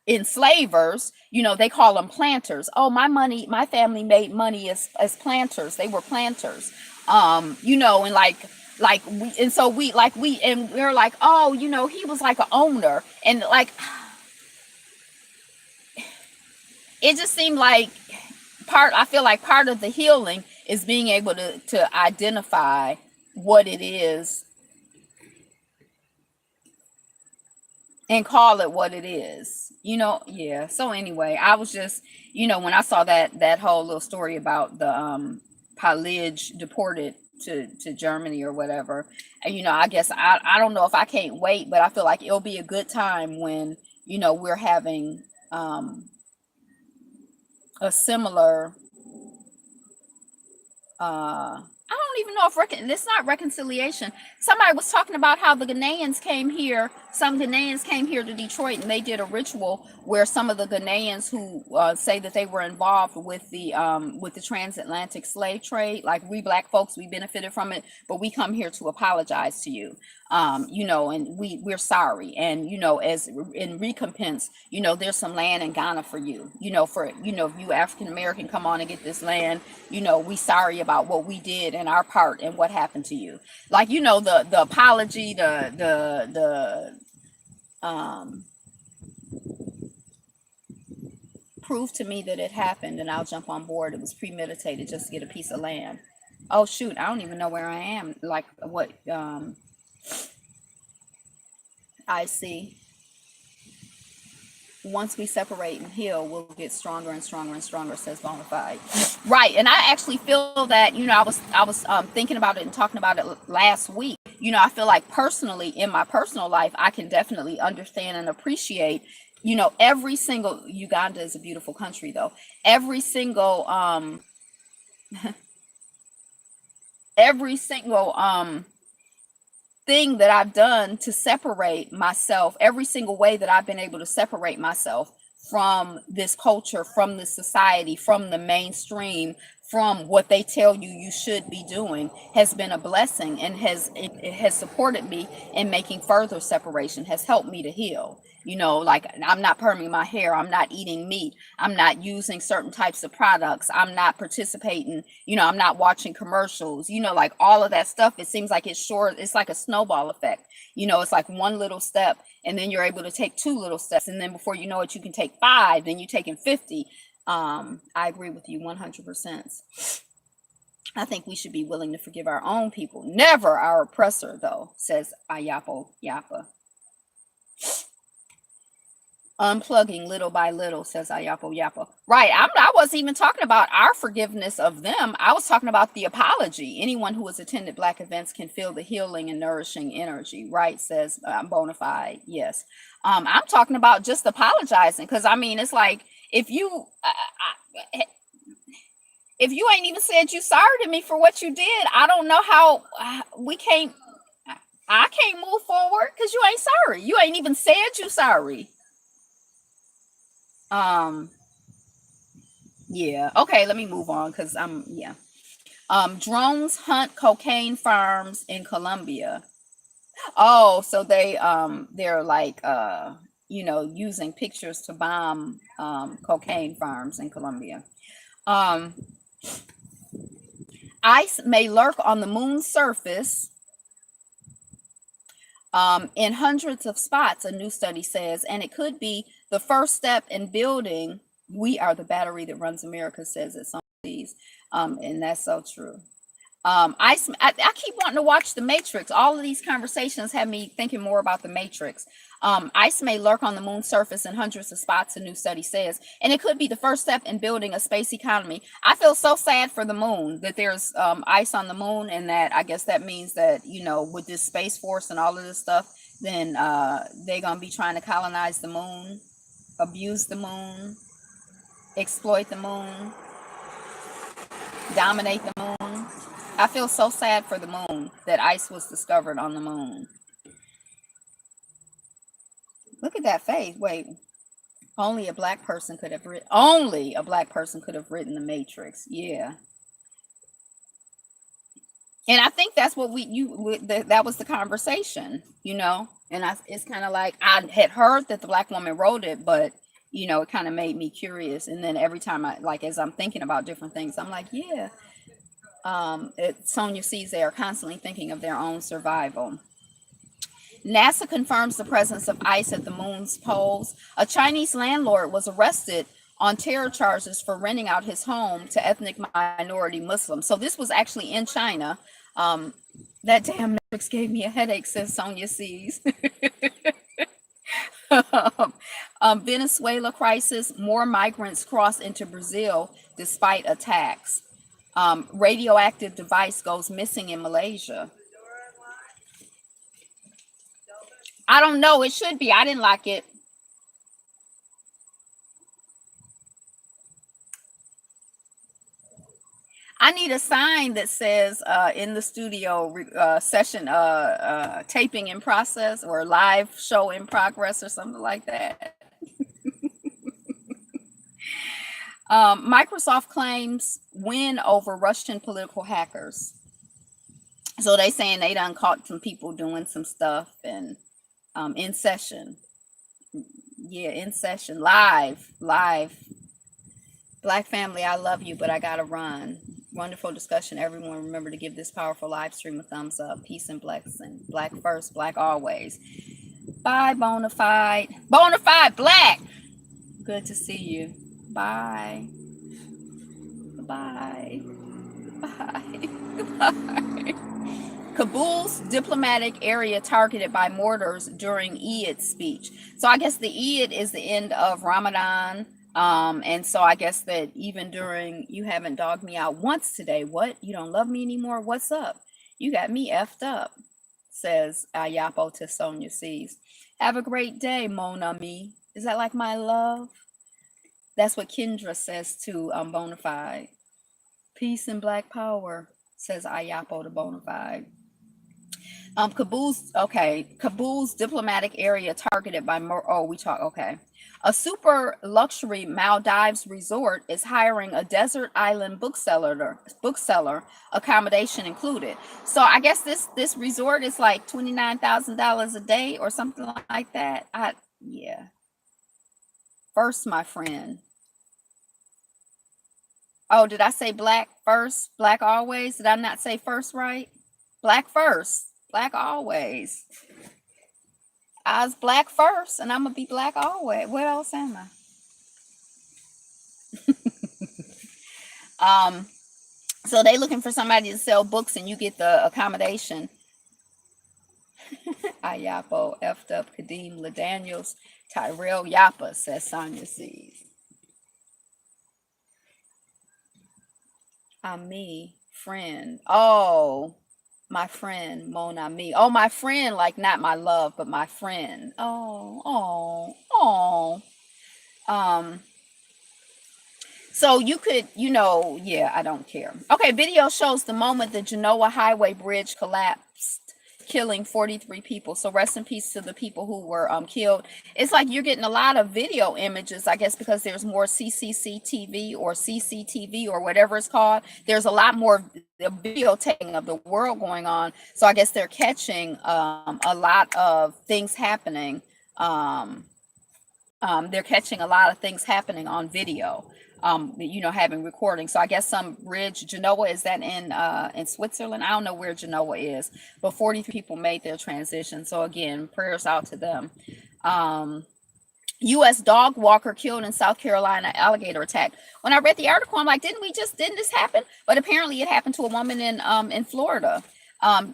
Speaker 1: enslavers, they call them planters. Oh, my family made money as planters. They were planters. And we're like, oh, he was like an owner, and like, it just seemed like I feel like part of the healing is being able to identify what it is and call it what it is. Yeah. So anyway, I was just, when I saw that whole little story about the Palij deported to Germany or whatever, and I guess I don't know if I can't wait, but I feel like it'll be a good time when we're having a similar I don't even know if it's not reconciliation. Somebody was talking about how the Ghanaians came here. Some Ghanaians came here to Detroit, and they did a ritual where some of the Ghanaians who say that they were involved with the transatlantic slave trade, like, we black folks, we benefited from it, but we come here to apologize to you, and we're sorry, and as in recompense, there's some land in Ghana for you, if you African American come on and get this land, we sorry about what we did and our part and what happened to you. Like, the apology, the prove to me that it happened and I'll jump on board. It was premeditated just to get a piece of land. Oh shoot, I don't even know where I am. Like, what I see. Once we separate and heal, we'll get stronger and stronger and stronger, says Bonafide. Right. And I actually feel that, I was thinking about it and talking about it last week. I feel like personally, in my personal life, I can definitely understand and appreciate, every single, Uganda is a beautiful country though. Every single every single thing that I've done to separate myself, every single way that I've been able to separate myself from this culture, from this society, from the mainstream, from what they tell you should be doing, has been a blessing, and it has supported me in making further separation, has helped me to heal. Like, I'm not perming my hair, I'm not eating meat, I'm not using certain types of products, I'm not participating, I'm not watching commercials, like all of that stuff. It seems like it's like a snowball effect. It's like one little step, and then you're able to take two little steps, and then before you know it, you can take 5, then you're taking 50. I agree with you 100%. I think we should be willing to forgive our own people, never our oppressor, though, says Ayapo Yapa. Unplugging little by little, says Ayapo Yapo. Right. I wasn't even talking about our forgiveness of them. I was talking about the apology. Anyone who has attended Black events can feel the healing and nourishing energy, right? Says Bonafide. Yes. I'm talking about just apologizing, because I mean, it's like if you if you ain't even said you sorry to me for what you did, I don't know how we can't. I can't move forward because you ain't sorry. You ain't even said you sorry. Yeah. Okay, let me move on because yeah. Drones hunt cocaine farms in Colombia. Oh, so they're like using pictures to bomb cocaine farms in Colombia. Ice may lurk on the moon's surface in hundreds of spots, a new study says, and it could be the first step in building. We are the battery that runs America, says it. Some of these, and that's so true. I keep wanting to watch The Matrix. All of these conversations have me thinking more about The Matrix. Ice may lurk on the moon's surface in hundreds of spots, a new study says, and it could be the first step in building a space economy. I feel so sad for the moon that there's ice on the moon, and that I guess that means that, with this Space Force and all of this stuff, then they're going to be trying to colonize the moon, abuse the moon, exploit the moon, dominate the moon. I feel so sad for the moon that ice was discovered on the moon. Look at that face. Wait, only a black person could have written. Only a black person could have written The Matrix. Yeah, and I think that's what that was the conversation. And it's kind of like I had heard that the black woman wrote it, but it kind of made me curious. And then every time as I'm thinking about different things, I'm like, yeah. Sonia sees they are constantly thinking of their own survival. NASA confirms the presence of ice at the moon's poles. A Chinese landlord was arrested on terror charges for renting out his home to ethnic minority Muslims. So this was actually in China. That damn Netflix gave me a headache, says Sonia sees. Venezuela crisis, more migrants cross into Brazil despite attacks. Radioactive device goes missing in Malaysia. I don't know. It should be. I didn't like it. I need a sign that says in the studio session taping in process, or live show in progress, or something like that. Microsoft claims win over Russian political hackers. So they saying they done caught some people doing some stuff, and in session. Yeah, in session, live. Black family, I love you, but I gotta run. Wonderful discussion. Everyone remember to give this powerful live stream a thumbs up. Peace and blessing. Black first, black always. Bye, Bonafide. Bonafide Black. Good to see you. Bye. Bye. Bye. Bye. Kabul's diplomatic area targeted by mortars during Eid speech. So I guess the Eid is the end of Ramadan. And so I guess that even during, you haven't dogged me out once today. What? You don't love me anymore? What's up? You got me effed up, says Ayapo to Sonia Sees. Have a great day, mon ami. Is that like my love? That's what Kendra says to Bonafide. Peace and black power, says Ayapo to Bonafide. Kabul's diplomatic area targeted by a super luxury Maldives resort is hiring a desert island bookseller, accommodation included. So I guess this resort is like $29,000 a day or something like that. Yeah. First, my friend. Oh, did I say black first? Black always? Did I not say first right? Black first. Black always. I was black first, and I'm gonna be black always. What else am I? So they looking for somebody to sell books, and you get the accommodation. Ayapo, effed up Kadeem LaDaniels. Tyrell Yappa, says Sonia Sees. Me, friend. Oh, my friend, Mon Ami. Oh, my friend, like not my love, but my friend. Oh, oh, oh. Um, so you could, yeah, I don't care. Okay, video shows the moment the Genoa Highway Bridge collapsed, killing 43 people. So rest in peace to the people who were killed. It's like you're getting a lot of video images, I guess, because there's more CCTV or CCTV or whatever it's called. There's a lot more video taking of the world going on. So I guess they're catching a lot of things happening. They're catching a lot of things happening on video, having recording. So I guess some bridge, Genoa, is that in Switzerland? I don't know where Genoa is, but 43 people made their transition. So again, prayers out to them. U.S. dog walker killed in South Carolina, alligator attack. When I read the article, I'm like, didn't this happen? But apparently it happened to a woman in Florida.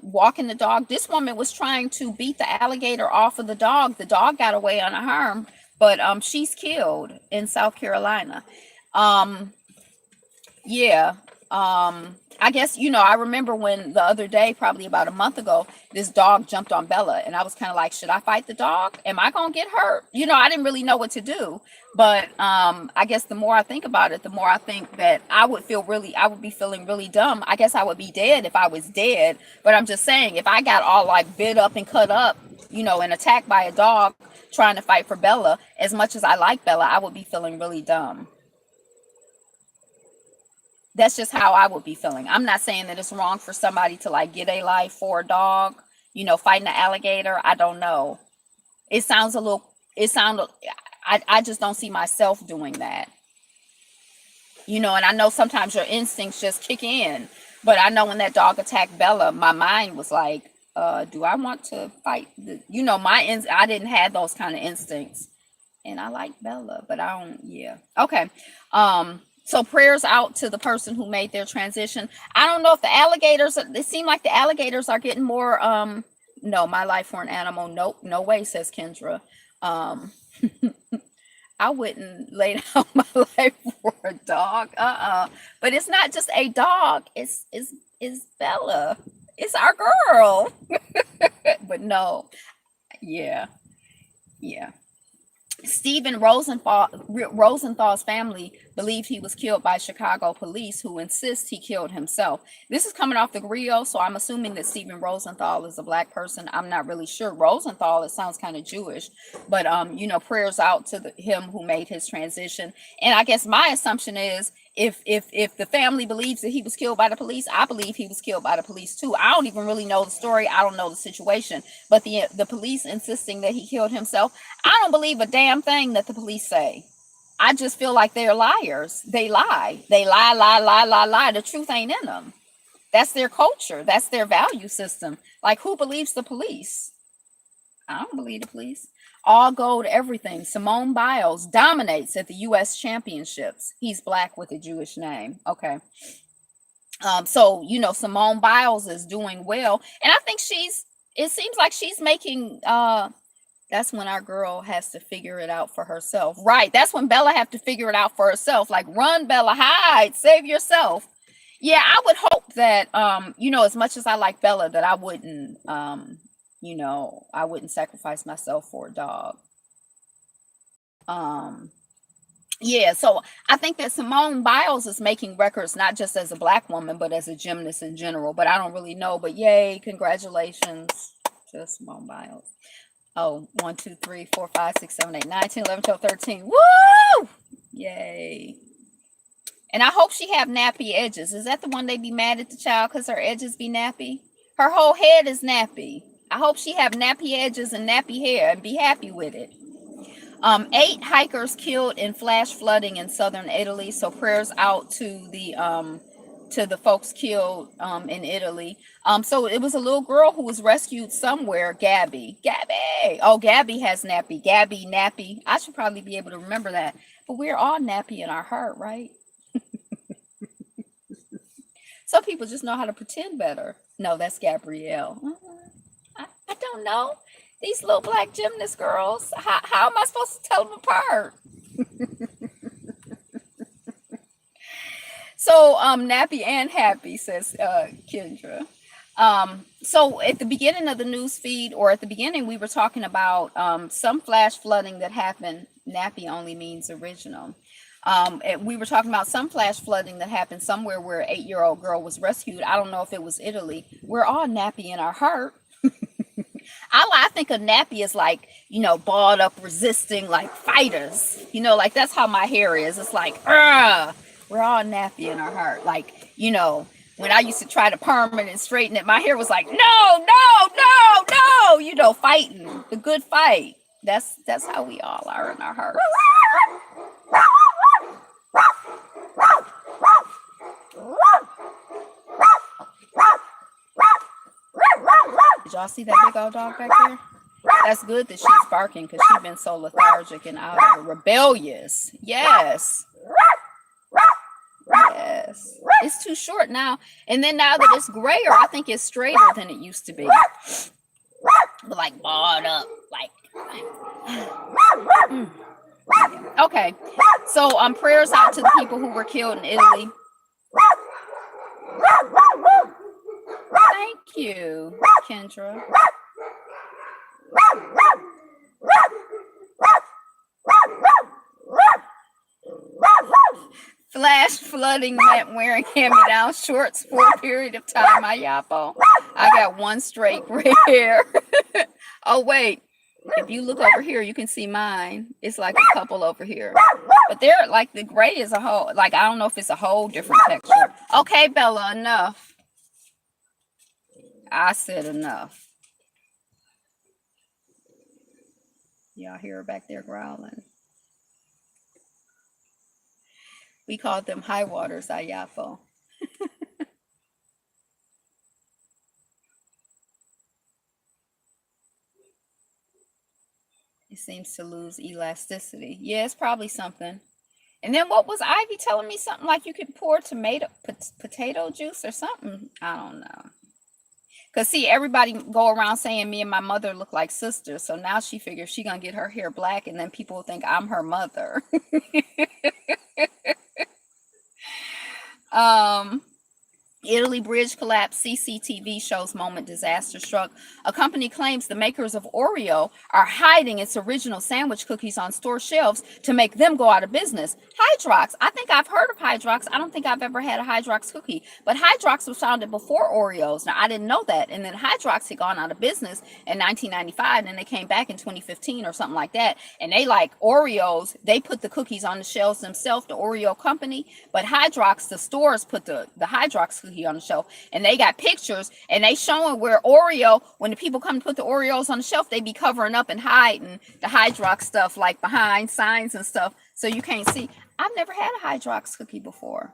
Speaker 1: Walking the dog. This woman was trying to beat the alligator off of the dog. The dog got away unharmed, but she's killed in South Carolina. Yeah. I guess, I remember when the other day, probably about a month ago, this dog jumped on Bella, and I was kind of like, should I fight the dog? Am I gonna get hurt? I didn't really know what to do. But I guess the more I think about it, the more I think that I would be feeling really dumb. I guess I would be dead if I was dead. But I'm just saying, if I got all like bit up and cut up, and attacked by a dog trying to fight for Bella, as much as I like Bella, I would be feeling really dumb. That's just how I would be feeling. I'm not saying that it's wrong for somebody to like get a life for a dog, fighting an alligator. I don't know. It sounds a little, I just don't see myself doing that. And I know sometimes your instincts just kick in, but I know when that dog attacked Bella, my mind was like, do I want to fight? I didn't have those kind of instincts, and I like Bella, but I don't, yeah. Okay. So prayers out to the person who made their transition. I don't know if the alligators, it seem like the alligators are getting more, no, my life for an animal. Nope, no way, says Kendra. I wouldn't lay down my life for a dog. But it's not just a dog. It's Bella. It's our girl. But no. Yeah. Yeah. Stephen Rosenthal's family believed he was killed by Chicago police, who insist he killed himself. This is coming off the Grio, so I'm assuming that Stephen Rosenthal is a black person. I'm not really sure. Rosenthal, it sounds kind of Jewish, but prayers out to him who made his transition. And I guess my assumption is, if the family believes that he was killed by the police, I believe he was killed by the police too. I don't even really know the story. I don't know the situation, but the police insisting that he killed himself, I don't believe a damn thing that the police say. I just feel like they're liars. They lie. They lie. The truth ain't in them. That's their culture. That's their value system. Like, who believes the police? I don't believe the police. All gold, everything. Simone Biles dominates at the U.S. Championships. He's black with a Jewish name. Okay. So, Simone Biles is doing well. And I think it seems like she's making, that's when our girl has to figure it out for herself. Right. That's when Bella have to figure it out for herself. Like, run, Bella, hide, save yourself. Yeah, I would hope that, as much as I like Bella, that I wouldn't, I wouldn't sacrifice myself for a dog. Yeah, so I think that Simone Biles is making records, not just as a black woman, but as a gymnast in general. But I don't really know. But yay, congratulations to Simone Biles. Oh, 1, 2, 3, 4, 5, 6, 7, 8, 9, 10, 11, 12, 13. Woo! Yay. And I hope she have nappy edges. Is that the one they be mad at the child because her edges be nappy? Her whole head is nappy. I hope she have nappy edges and nappy hair and be happy with it. 8 hikers killed in flash flooding in southern Italy. So prayers out to the folks killed in Italy. So it was a little girl who was rescued somewhere. Gabby. Oh, Gabby has nappy. Gabby, nappy. I should probably be able to remember that. But we're all nappy in our heart, right? Some people just know how to pretend better. No, that's Gabrielle. I don't know. These little black gymnast girls. How am I supposed to tell them apart? So nappy and happy, says Kendra. So at the beginning of the news feed, or at the beginning, we were talking about some flash flooding that happened. Nappy only means original. We were talking about some flash flooding that happened somewhere where an 8-year-old girl was rescued. I don't know if it was Italy. We're all nappy in our heart. I think a nappy is like, balled up, resisting, like fighters. Like that's how my hair is. It's like, we're all nappy in our heart. Like, when I used to try to perm it and straighten it, my hair was like, no, no, no, no, fighting the good fight. That's how we all are in our heart. Did y'all see that big old dog back there? That's good that she's barking because she's been so lethargic and out of it. Rebellious. Yes. Yes. It's too short now. And then now that it's grayer, I think it's straighter than it used to be. But like balled up. Like. Okay. So prayers out to the people who were killed in Italy. Thank you, Kendra. Flash flooding meant wearing hand-me-down shorts for a period of time. Ayapo. I got one straight gray hair. Oh, wait. If you look over here, you can see mine. It's like a couple over here. But they're like the gray is a whole, like, I don't know if it's a whole different texture. Okay, Bella, enough. I said enough. Y'all hear her back there growling. We called them high waters, Ayapo. It seems to lose elasticity. Yeah, it's probably something. And then what was Ivy telling me? Something like you could pour potato juice or something. I don't know. Because, see, everybody go around saying me and my mother look like sisters. So now she figures she going to get her hair black and then people will think I'm her mother. Italy bridge collapse, CCTV shows moment disaster struck. A company claims the makers of Oreo are hiding its original sandwich cookies on store shelves to make them go out of business. Hydrox. I think I've heard of Hydrox. I don't think I've ever had a Hydrox cookie, but Hydrox was founded before Oreos. Now, I didn't know that. And then Hydrox had gone out of business in 1995 and they came back in 2015 or something like that. And they, like Oreos, they put the cookies on the shelves themselves, the Oreo company, but Hydrox, the stores put the Hydrox cookie on the shelf, and they got pictures and they showing where Oreo, when the people come to put the Oreos on the shelf, they be covering up and hiding the Hydrox stuff like behind signs and stuff so you can't see. I've never had a Hydrox cookie before.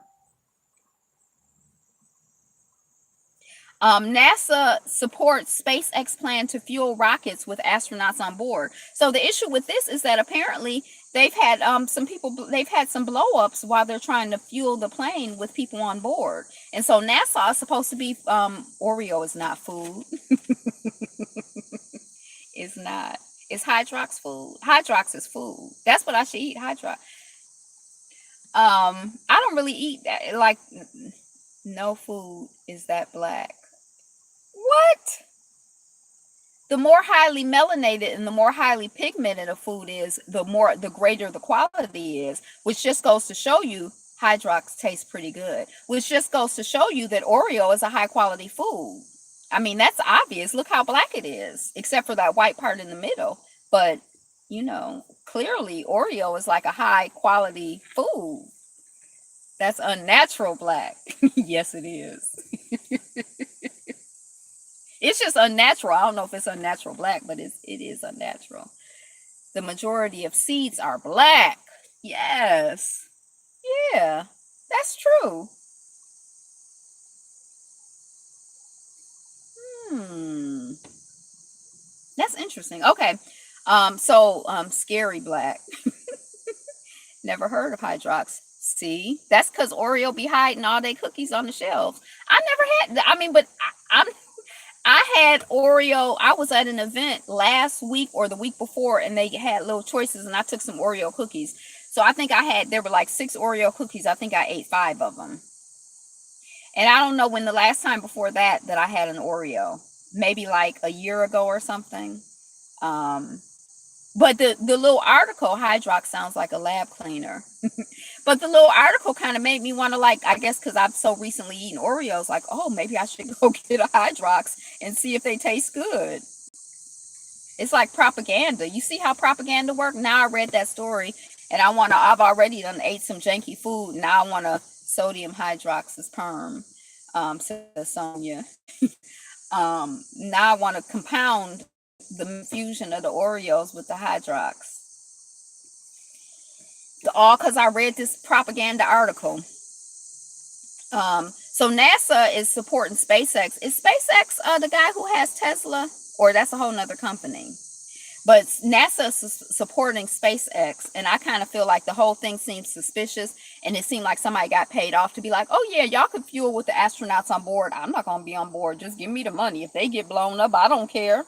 Speaker 1: NASA supports SpaceX plan to fuel rockets with astronauts on board. So the issue with this is that apparently they've had some blow-ups while they're trying to fuel the plane with people on board. And so NASA is supposed to be Oreo is not food. It's not. It's Hydrox food. Hydrox is food. That's what I should eat, Hydrox. I don't really eat that. Like, no food is that black. What? The more highly melanated and the more highly pigmented a food is, the greater the quality is, which just goes to show you Hydrox tastes pretty good, which just goes to show you that Oreo is a high quality food. I mean, that's obvious. Look how black it is, except for that white part in the middle. But, clearly Oreo is like a high quality food. That's unnatural black. Yes, it is. It's just unnatural. I don't know if it's unnatural black, but it is unnatural. The majority of seeds are black. Yes. Yeah, that's true. That's interesting. Okay. Scary black. Never heard of Hydrox. See, that's because Oreo be hiding all their cookies on the shelves. I never had. I mean, but I had Oreo. I was at an event last week or the week before, and they had little choices, and I took some Oreo cookies. So I think there were like 6 Oreo cookies. I think I ate 5 of them. And I don't know when the last time before that I had an Oreo. Maybe like a year ago or something. Um, but the little article, Hydrox sounds like a lab cleaner. But the little article kind of made me want to, like, I guess because I've so recently eaten Oreos, like, oh, maybe I should go get a Hydrox and see if they taste good. It's like propaganda. You see how propaganda work? Now I read that story and I've already done ate some janky food. Now I want to sodium hydroxyperm, says Sonia. Now I want to compound the fusion of the Oreos with the Hydrox. All because I read this propaganda article. So NASA is supporting SpaceX. Is SpaceX the guy who has Tesla? Or that's a whole nother company? But NASA is supporting SpaceX, and I kind of feel like the whole thing seems suspicious, and it seemed like somebody got paid off to be like, oh yeah, y'all can fuel with the astronauts on board. I'm not going to be on board. Just give me the money. If they get blown up, I don't care.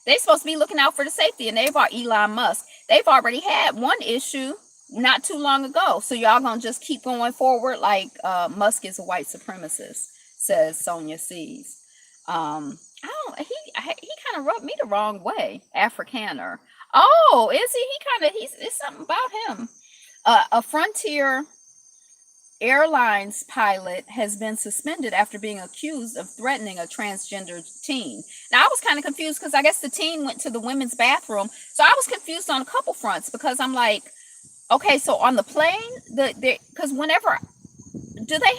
Speaker 1: They're supposed to be looking out for the safety, and Elon Musk, they've already had one issue not too long ago. So y'all gonna just keep going forward like Musk is a white supremacist, says Sonia Sees. I don't. He kind of rubbed me the wrong way. Afrikaner. Oh, is he? It's something about him. A Frontier Airlines pilot has been suspended after being accused of threatening a transgender teen. Now, I was kind of confused because I guess the teen went to the women's bathroom. So I was confused on a couple fronts because I'm like, okay, so on the plane, because whenever do they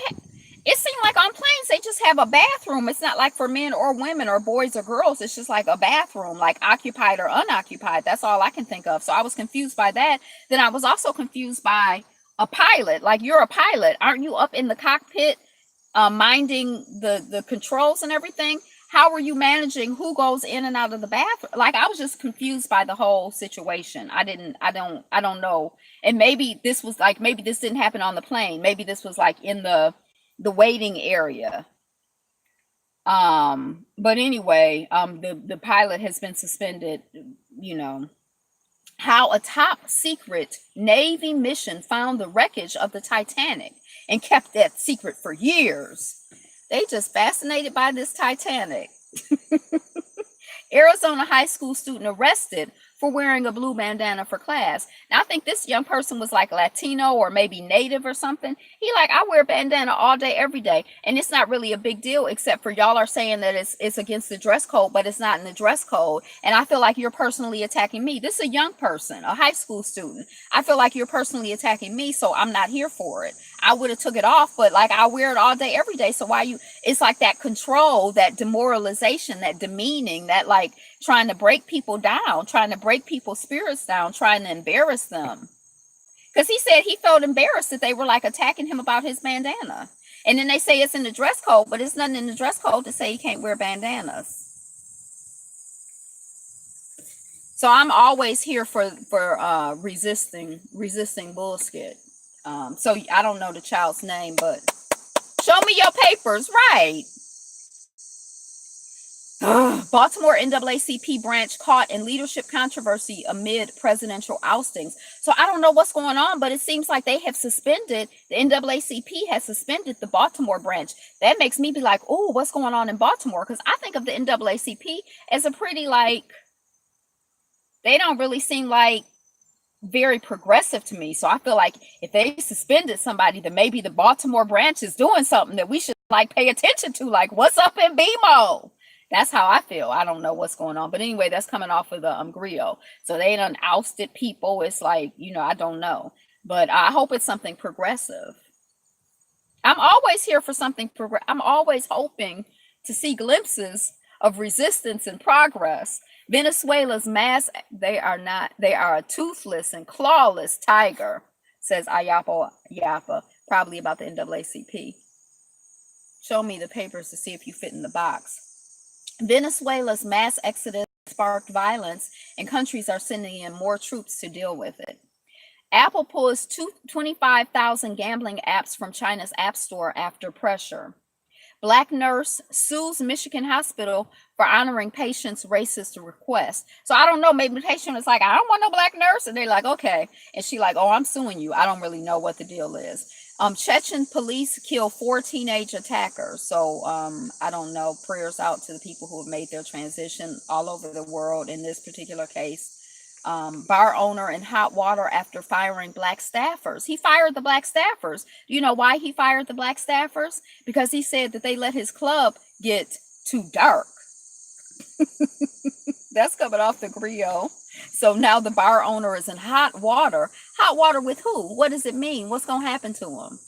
Speaker 1: it seemed like on planes they just have a bathroom. It's not like for men or women or boys or girls. It's just like a bathroom, like occupied or unoccupied. That's all I can think of. So I was confused by that. Then I was also confused by a pilot. Like, you're a pilot, aren't you up in the cockpit minding the controls and everything? How are you managing who goes in and out of the bathroom? Like, I was just confused by the whole situation. I don't know. And maybe this didn't happen on the plane. Maybe this was like in the waiting area. But anyway, the pilot has been suspended. How a top secret Navy mission found the wreckage of the Titanic and kept that secret for years. They just fascinated by this Titanic. Arizona high school student arrested for wearing a blue bandana for class. Now, I think this young person was like Latino or maybe Native or something. He like, I wear bandana all day, every day. And it's not really a big deal, except for y'all are saying that it's against the dress code, but it's not in the dress code. And I feel like you're personally attacking me. This is a young person, a high school student. I feel like you're personally attacking me, so I'm not here for it. I would have took it off, but like, I wear it all day, every day. So it's like that control, that demoralization, that demeaning, that like trying to break people down, trying to break people's spirits down, trying to embarrass them. Because he said he felt embarrassed that they were like attacking him about his bandana. And then they say it's in the dress code, but it's nothing in the dress code to say you can't wear bandanas. So I'm always here for resisting bullshit. So I don't know the child's name, but show me your papers, right? Baltimore NAACP branch caught in leadership controversy amid presidential oustings. So I don't know what's going on, but it seems like the NAACP has suspended the Baltimore branch. That makes me be like, oh, what's going on in Baltimore? Because I think of the NAACP as a pretty, like, they don't really seem like very progressive to me. So I feel like if they suspended somebody, then maybe the Baltimore branch is doing something that we should like pay attention to. Like, what's up in BMO? That's how I feel. I don't know what's going on. But anyway, that's coming off of the Grio. So they done ousted people. It's like, I don't know. But I hope it's something progressive. I'm always here for something progressive. I'm always hoping to see glimpses of resistance and progress. Venezuela's they are a toothless and clawless tiger, says Ayapo Yapa, probably about the NAACP. Show me the papers to see if you fit in the box. Venezuela's mass exodus sparked violence, and countries are sending in more troops to deal with it. Apple pulls 25,000 gambling apps from China's App Store after pressure. Black nurse sues Michigan hospital for honoring patient's racist request. So I don't know. Maybe the patient is like, I don't want no black nurse. And they're like, okay. And she like, oh, I'm suing you. I don't really know what the deal is. Chechen police kill 4 teenage attackers. So I don't know. Prayers out to the people who have made their transition all over the world in this particular case. Bar owner in hot water after firing black staffers. He fired the black staffers. Do you know why he fired the black staffers? Because he said that they let his club get too dark. That's coming off the griot. So now the bar owner is in hot water. Hot water with who? What does it mean? What's going to happen to him?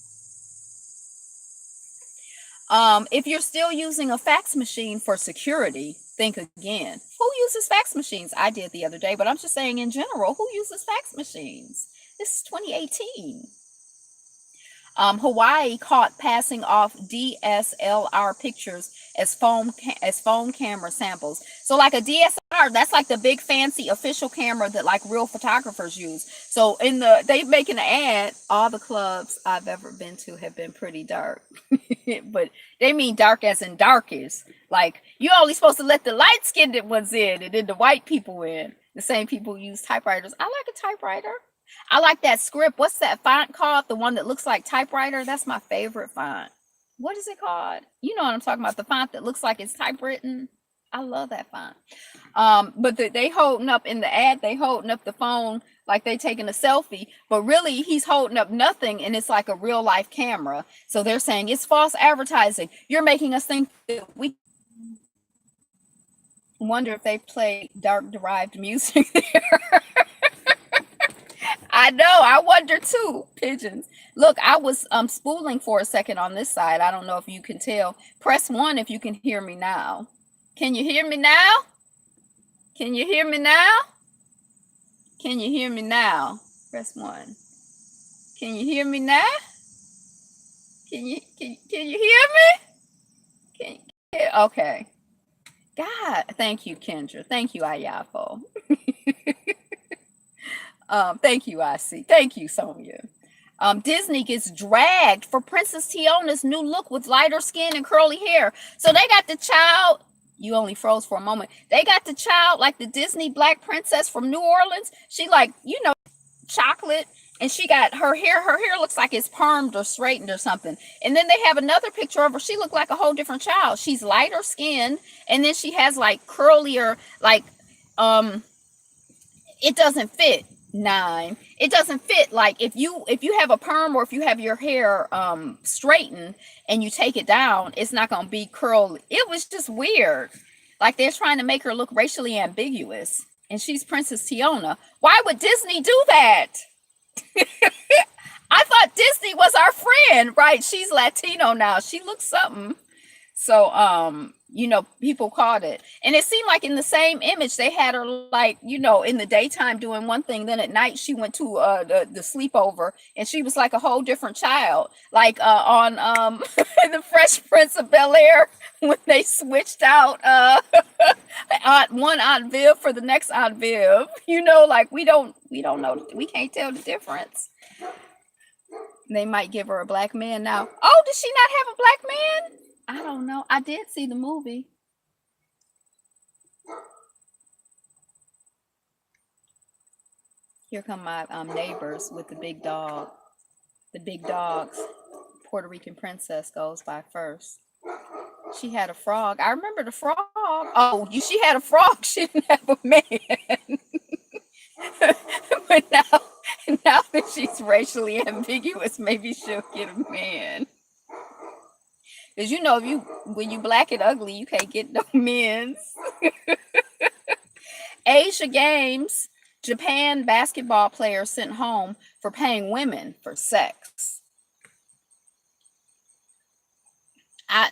Speaker 1: If you're still using a fax machine for security, think again. Who uses fax machines? I did the other day, but I'm just saying in general, who uses fax machines? This is 2018. Hawaii caught passing off DSLR pictures as phone camera samples. So like a DSLR, that's like the big fancy official camera that like real photographers use. So they making an ad. All the clubs I've ever been to have been pretty dark, but they mean dark as in darkest. Like you only supposed to let the light skinned ones in, and then the white people in. The same people who use typewriters. I like a typewriter. I like that script. What's that font called? The one that looks like typewriter? That's my favorite font. What is it called? You know what I'm talking about. The font that looks like it's typewritten. I love that font. But they holding up in the ad, they holding up the phone like they taking a selfie. But really, he's holding up nothing, and it's like a real life camera. So they're saying it's false advertising. You're making us think that we wonder if they play dark derived music there. I know. I wonder too. Pigeons. Look, I was spooling for a second on this side. I don't know if you can tell. Press 1 if you can hear me now. Can you hear me now? Can you hear me now? Can you hear me now? Press 1. Can you hear me now? Can you hear me? Okay. God, thank you, Kendra. Thank you, Ayapo. Thank you, IC. Thank you, Sonia. Disney gets dragged for Princess Tiana's new look with lighter skin and curly hair. So they got the child. You only froze for a moment. They got the child, like the Disney Black Princess from New Orleans. She like, chocolate. And she got her hair looks like it's permed or straightened or something. And then they have another picture of her. She looked like a whole different child. She's lighter skinned. And then she has like curlier, like, it doesn't fit. 9. It doesn't fit. Like if you have a perm or if you have your hair straightened and you take it down, it's not gonna be curly. It was just weird. Like they're trying to make her look racially ambiguous, and she's Princess Tiana. Why would Disney do that? I thought Disney was our friend, right? She's Latino now. She looks something. So people caught it, and it seemed like in the same image they had her like in the daytime doing one thing, then at night she went to the sleepover and she was like a whole different child, like on the Fresh Prince of Bel-Air when they switched out Aunt Viv for the next Aunt Viv. Like we don't know, we can't tell the difference. They might give her a black man now. Oh, does she not have a black man? I don't know. I did see the movie. Here come my neighbors with the big dog. The big dogs. Puerto Rican princess goes by first. She had a frog. I remember the frog. Oh, she had a frog. She didn't have a man. But now that she's racially ambiguous, maybe she'll get a man. Because when you black and ugly, you can't get no men's. Asia Games, Japan basketball player sent home for paying women for sex. I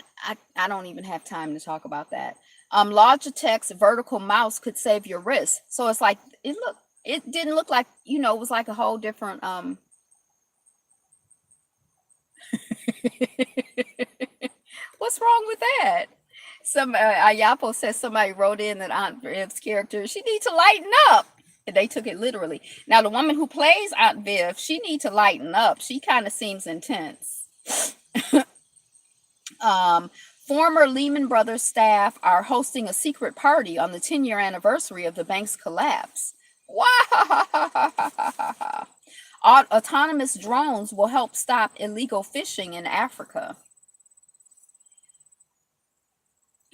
Speaker 1: don't even have time to talk about that. Logitech's vertical mouse could save your wrist. So it's like it didn't look like it was like a whole different What's wrong with that? Some Ayapo says somebody wrote in that Aunt Viv's character, she needs to lighten up. And they took it literally. Now the woman who plays Aunt Viv, she needs to lighten up. She kind of seems intense. Um, Former Lehman Brothers staff are hosting a secret party on the 10-year anniversary of the bank's collapse. Wow! Autonomous drones will help stop illegal fishing in Africa.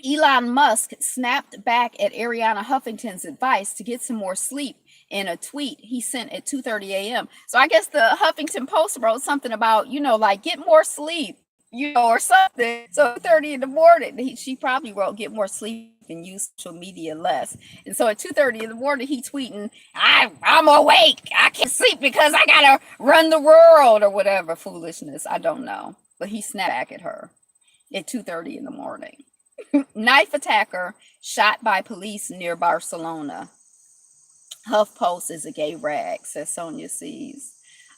Speaker 1: Elon Musk snapped back at Ariana Huffington's advice to get some more sleep in a tweet he sent at 2:30 a.m. So I guess the Huffington Post wrote something about, like get more sleep, or something. So 2:30 in the morning, she probably wrote get more sleep and use social media less. And so at 2:30 in the morning, he tweeting, I'm awake. I can't sleep because I gotta run the world or whatever foolishness. I don't know. But he snapped back at her at 2:30 in the morning. Knife attacker shot by police near Barcelona. HuffPost is a gay rag, says Sonia Sees.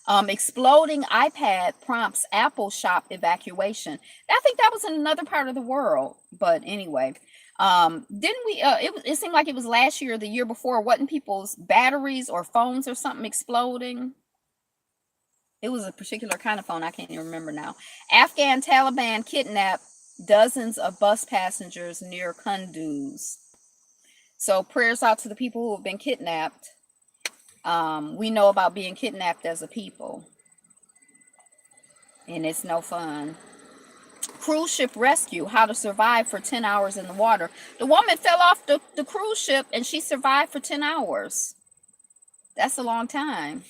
Speaker 1: Exploding iPad prompts Apple shop evacuation. I think that was in another part of the world. But anyway, didn't we? It seemed like it was last year or the year before. Wasn't people's batteries or phones or something exploding? It was a particular kind of phone. I can't even remember now. Afghan Taliban kidnapped dozens of bus passengers near Kunduz. So prayers out to the people who have been kidnapped. We know about being kidnapped as a people, and it's no fun. Cruise ship rescue, how to survive for 10 hours in the water. The woman fell off the cruise ship and she survived for 10 hours. That's a long time.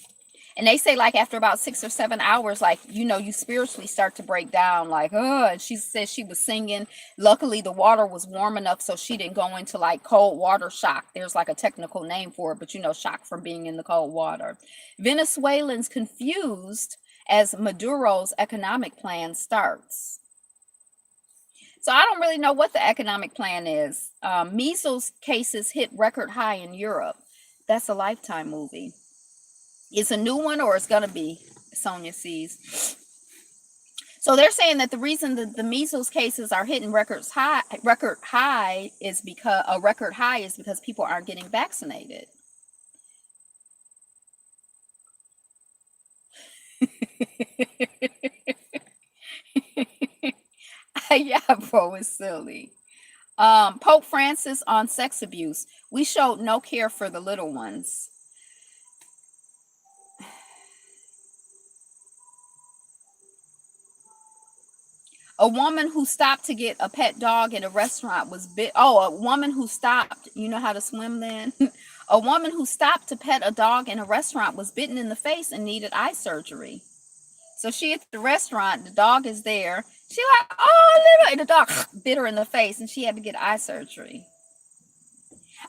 Speaker 1: And they say like after about 6 or 7 hours, like, you spiritually start to break down, like, and she said she was singing. Luckily, the water was warm enough so she didn't go into like cold water shock. There's like a technical name for it, but shock from being in the cold water. Venezuelans confused as Maduro's economic plan starts. So I don't really know what the economic plan is. Measles cases hit record high in Europe. That's a Lifetime movie. It's a new one, or it's gonna be, Sonia Sees. So they're saying that the reason that the measles cases are hitting record high is because people aren't getting vaccinated. Yeah, bro, it's silly. Pope Francis on sex abuse. We showed no care for the little ones. A woman who stopped to get a pet dog in a restaurant was bit. Oh, a woman who stopped. You know how to swim then? A woman who stopped to pet a dog in a restaurant was bitten in the face and needed eye surgery. So she at the restaurant, the dog is there. She like, oh, little, and the dog bit her in the face and she had to get eye surgery.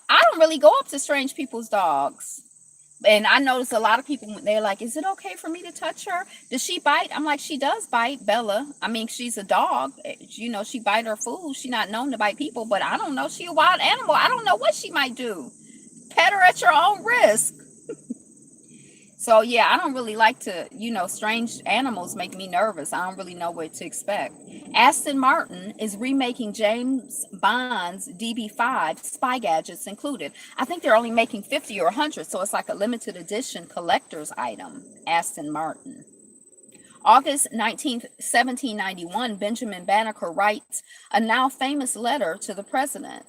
Speaker 1: I don't really go up to strange people's dogs. And I notice a lot of people, they're like, is it okay for me to touch her? Does she bite? I'm like, she does bite, Bella. I mean, she's a dog. She bite her food. She's not known to bite people, but I don't know. She a wild animal. I don't know what she might do. Pet her at your own risk. So, yeah, I don't really like to, strange animals make me nervous. I don't really know what to expect. Aston Martin is remaking James Bond's DB5, spy gadgets included. I think they're only making 50 or 100, so it's like a limited edition collector's item. Aston Martin. August 19th, 1791, Benjamin Banneker writes a now famous letter to the president.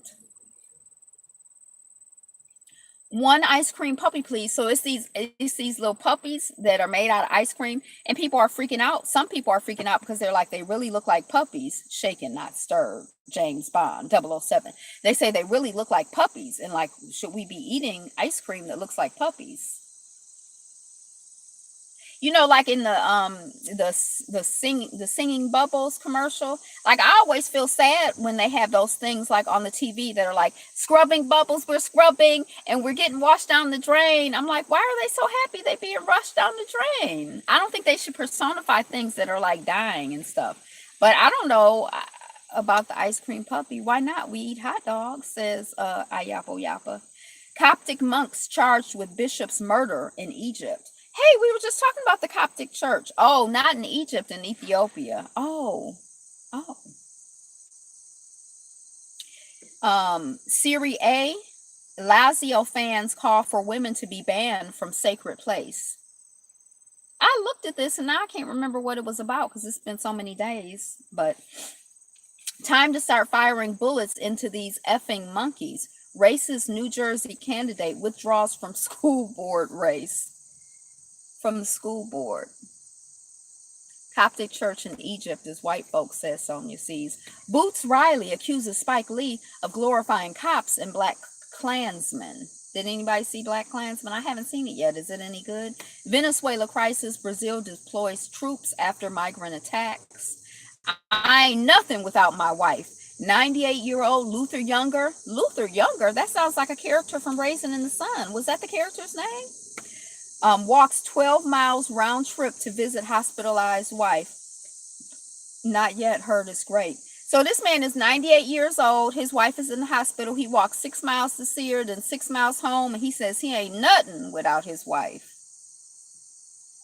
Speaker 1: One ice cream puppy, please. So it's these little puppies that are made out of ice cream, and people are freaking out. Some people are freaking out because they're like, they really look like puppies. Shaken, not stirred. James Bond, 007. They say they really look like puppies, and like, should we be eating ice cream that looks like puppies? Like in the singing bubbles commercial, like I always feel sad when they have those things like on the TV that are like scrubbing bubbles, we're scrubbing and we're getting washed down the drain. I'm like, why are they so happy they being rushed down the drain? I don't think they should personify things that are like dying and stuff. But I don't know about the ice cream puppy. Why not? We eat hot dogs, says Ayapo Yapa. Coptic monks charged with bishop's murder in Egypt. Hey, we were just talking about the Coptic church. Oh, not in Egypt, in Ethiopia. Oh. Serie A, Lazio fans call for women to be banned from sacred place. I looked at this and now I can't remember what it was about because it's been so many days. But Time to start firing bullets into these effing monkeys. Racist New Jersey candidate withdraws from school board race. From the school board. Coptic church in Egypt, as white folks says Sonia sees. Boots Riley accuses Spike Lee of glorifying cops and black Klansmen. Did anybody see Black Klansman? I haven't seen it yet. Is it any good? Venezuela crisis. Brazil deploys troops after migrant attacks. I ain't nothing without my wife. 98-year-old Luther Younger. Luther Younger? That sounds like a character from Raisin in the Sun. Was that the character's name? Walks 12 miles round trip to visit hospitalized wife. Not yet. Heard is great. So this man is 98 years old. His wife is in the hospital. He walks 6 miles to see her, then 6 miles home, and he says he ain't nothing without his wife.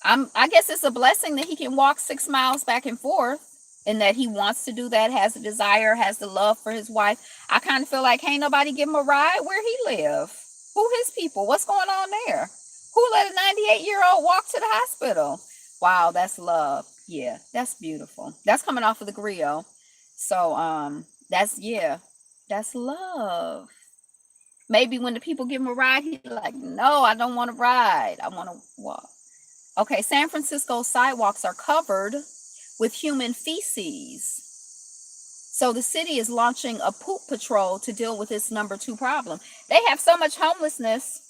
Speaker 1: I guess it's a blessing that he can walk 6 miles back and forth, and that he wants to do that, has a desire, has the love for his wife. I kind of feel like ain't nobody give him a ride where he live. Who his people? What's going on there? Who let a 98-year-old walk to the hospital? Wow, that's love. Yeah, that's beautiful. That's coming off of the griot. So that's love. Maybe when the people give him a ride, he's like, no, I don't want to ride. I want to walk. Okay, San Francisco sidewalks are covered with human feces. So the city is launching a poop patrol to deal with this number 2 problem. They have so much homelessness.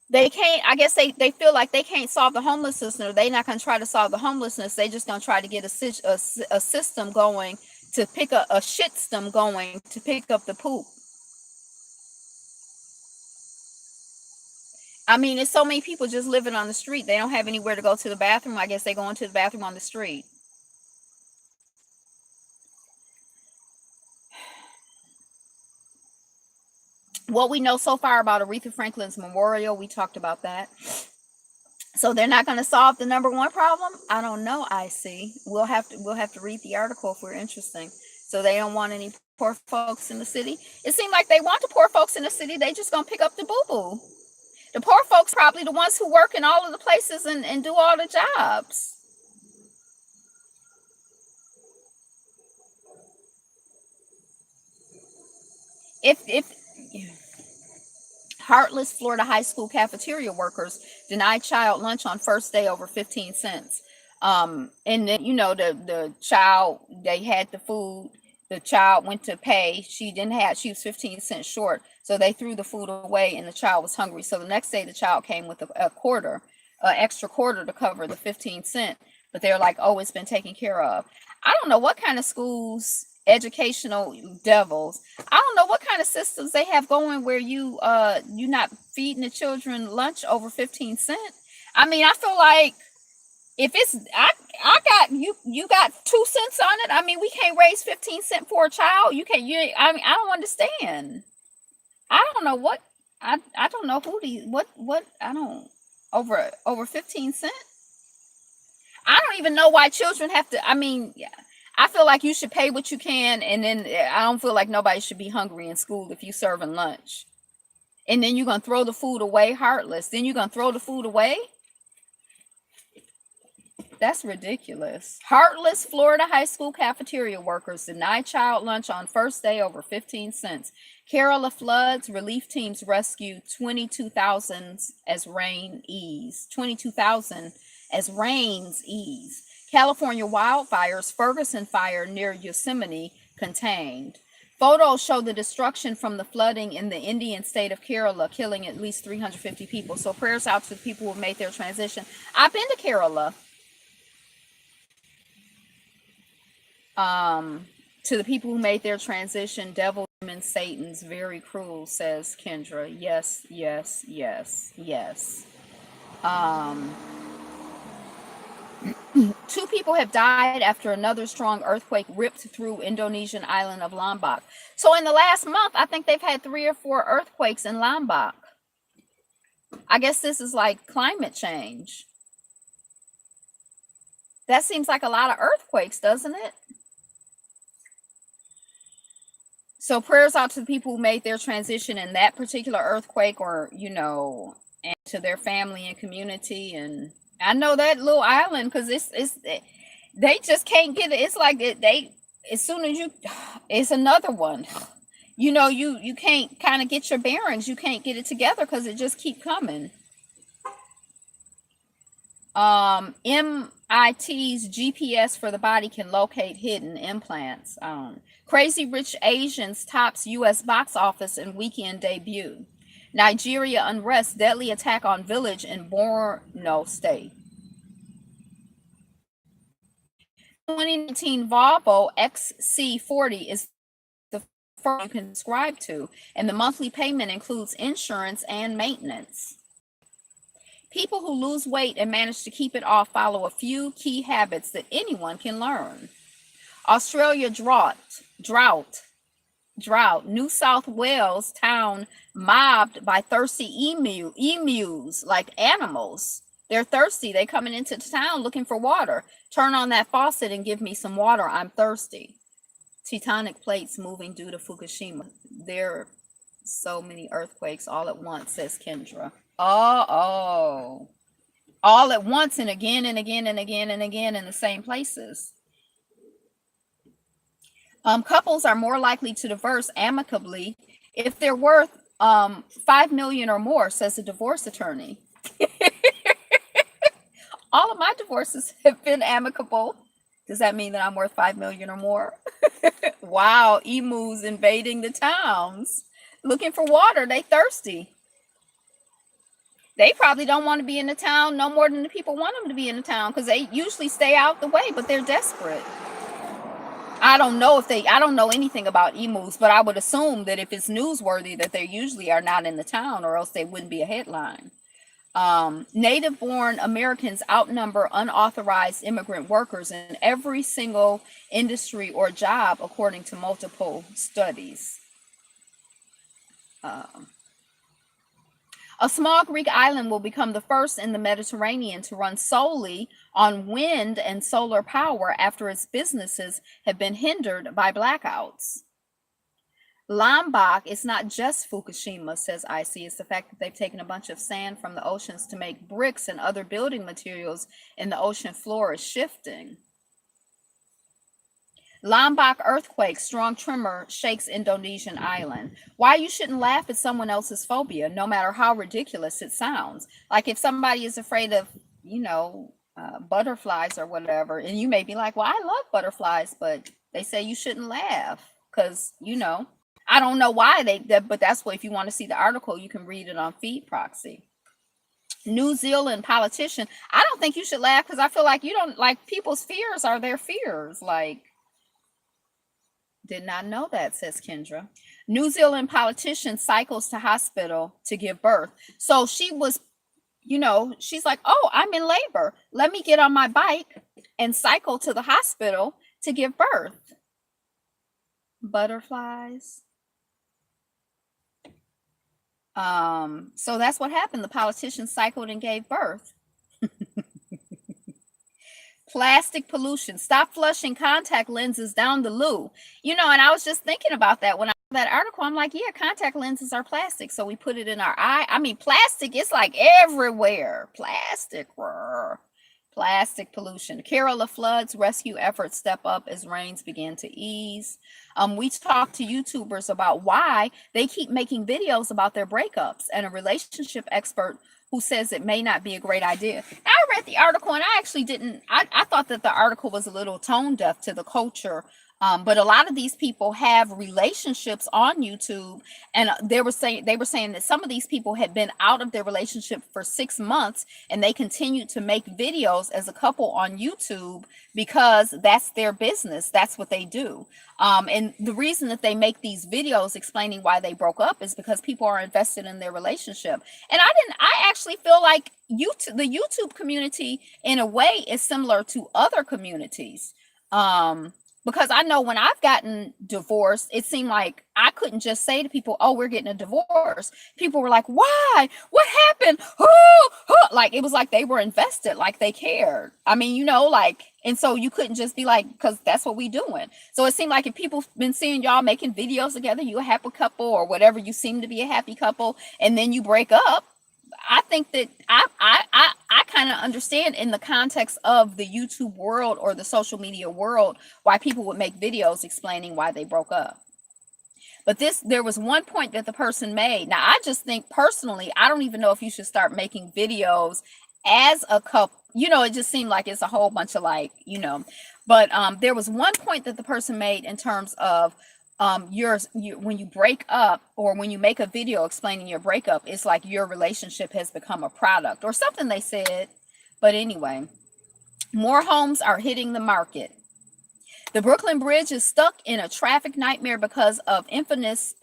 Speaker 1: They can't, I guess they feel like they can't solve the homelessness, or they're not going to try to solve the homelessness. They just going to try to get a system going to pick a shit system going to pick up the poop. I mean, it's so many people just living on the street. They don't have anywhere to go to the bathroom. I guess they go into the bathroom on the street. What we know so far about Aretha Franklin's memorial, we talked about that. So they're not going to solve the number 1 problem? I don't know, I see. We'll have to read the article if we're interested. So they don't want any poor folks in the city. It seemed like they want the poor folks in the city. They just going to pick up the boo-boo. The poor folks probably the ones who work in all of the places and do all the jobs. If heartless Florida high school cafeteria workers denied child lunch on first day over 15 cents. And then, the child, they had the food. The child went to pay. She was 15 cents short. So they threw the food away and the child was hungry. So the next day the child came with a quarter, extra quarter to cover the 15 cent. But they're like, oh, it's been taken care of. I don't know what kind of schools, educational devils. I don't know what kind of systems they have going where you're not feeding the children lunch over 15 cents. I mean, I feel like if it's I got you got 2 cents on it. I mean, we can't raise 15 cents for a child. I mean, I don't understand. I don't know what I don't know who these what I don't over 15 cents. I don't even know why children have to. I mean, yeah. I feel like you should pay what you can, and then I don't feel like nobody should be hungry in school if you serving lunch. And then you're going to throw the food away, heartless. Then you're going to throw the food away? That's ridiculous. Heartless Florida high school cafeteria workers deny child lunch on first day over 15 cents. Kerala floods, relief teams rescue 22,000 as rain ease. 22,000 as rains ease. California wildfires, Ferguson fire near Yosemite contained. Photos show the destruction from the flooding in the Indian state of Kerala, killing at least 350 people. So prayers out to the people who have made their transition. I've been to Kerala. To the people who made their transition, devil, demons, Satan's very cruel, says Kendra. Yes, yes, yes, yes. 2 people have died after another strong earthquake ripped through Indonesian island of Lombok. So in the last month, I think they've had 3 or 4 earthquakes in Lombok. I guess this is like climate change. That seems like a lot of earthquakes, doesn't it? So prayers out to the people who made their transition in that particular earthquake, or, and to their family and community. And I know that little island, because They just can't get it. It's like they as soon as you, it's another one. You know, you can't kind of get your bearings. You can't get it together because it just keep coming. MIT's GPS for the body can locate hidden implants. Crazy Rich Asians tops U.S. box office in weekend debut. Nigeria unrest, deadly attack on village in Borno state. 2019 Volvo XC40 is the first you can subscribe to, and the monthly payment includes insurance and maintenance. People who lose weight and manage to keep it off follow a few key habits that anyone can learn. Australia drought. New South Wales town mobbed by thirsty emus, like animals. They're thirsty. They coming into the town looking for water. Turn on that faucet and give me some water. I'm thirsty. Tectonic plates moving due to Fukushima. There are so many earthquakes all at once, says Kendra. Oh, all at once and again and again and again and again in the same places. Couples are more likely to divorce amicably if they're worth 5 million or more, says a divorce attorney. All of my divorces have been amicable. Does that mean that I'm worth 5 million or more? Wow, emus invading the towns, looking for water. They thirsty. They probably don't want to be in the town no more than the people want them to be in the town because they usually stay out the way, but they're desperate. I don't know anything about emus, but I would assume that if it's newsworthy that they usually are not in the town or else they wouldn't be a headline. Native-born Americans outnumber unauthorized immigrant workers in every single industry or job, according to multiple studies. A small Greek island will become the first in the Mediterranean to run solely on wind and solar power after its businesses have been hindered by blackouts. Lombok is not just Fukushima, says IC. It's the fact that they've taken a bunch of sand from the oceans to make bricks and other building materials, and the ocean floor is shifting. Lombok earthquake, strong tremor shakes Indonesian island. Why you shouldn't laugh at someone else's phobia, no matter how ridiculous it sounds. Like if somebody is afraid of, butterflies or whatever, and you may be like, well, I love butterflies, but they say you shouldn't laugh because, I don't know why but that's what, if you want to see the article, you can read it on Feed Proxy. New Zealand politician. I don't think you should laugh because I feel like you don't, like, people's fears are their fears. Like, did not know that, says Kendra. New Zealand politician cycles to hospital to give birth. So she was, she's like, oh, I'm in labor. Let me get on my bike and cycle to the hospital to give birth. Butterflies. So that's what happened. The politician cycled and gave birth. Plastic pollution. Stop flushing contact lenses down the loo. And I was just thinking about that when I read that article. I'm like, yeah, contact lenses are plastic. So we put it in our eye. I mean, plastic is like everywhere. Plastic pollution. Kerala floods rescue efforts step up as rains begin to ease. We talked to YouTubers about why they keep making videos about their breakups, and a relationship expert who says it may not be a great idea. Now, I read the article and I actually didn't, I thought that the article was a little tone deaf to the culture. But a lot of these people have relationships on YouTube, and they were saying that some of these people had been out of their relationship for 6 months, and they continued to make videos as a couple on YouTube because that's their business. That's what they do. And the reason that they make these videos explaining why they broke up is because people are invested in their relationship. And I actually feel like the YouTube community in a way is similar to other communities. Because I know when I've gotten divorced, it seemed like I couldn't just say to people, oh, we're getting a divorce. People were like, why? What happened? Like, it was like they were invested, like they cared. I mean, and so you couldn't just be like, because that's what we doing. So it seemed like if people been seeing y'all making videos together, you a happy couple or whatever, you seem to be a happy couple, and then you break up. I think that I kind kind of understand in the context of the YouTube world or the social media world why people would make videos explaining why they broke up. But there was one point that the person made. Now, I just think personally, I don't even know if you should start making videos as a couple. It just seemed like it's a whole bunch of but there was one point that the person made in terms of when you break up or when you make a video explaining your breakup, it's like your relationship has become a product or something they said. But anyway, more homes are hitting the market. The Brooklyn Bridge is stuck in a traffic nightmare because of infamous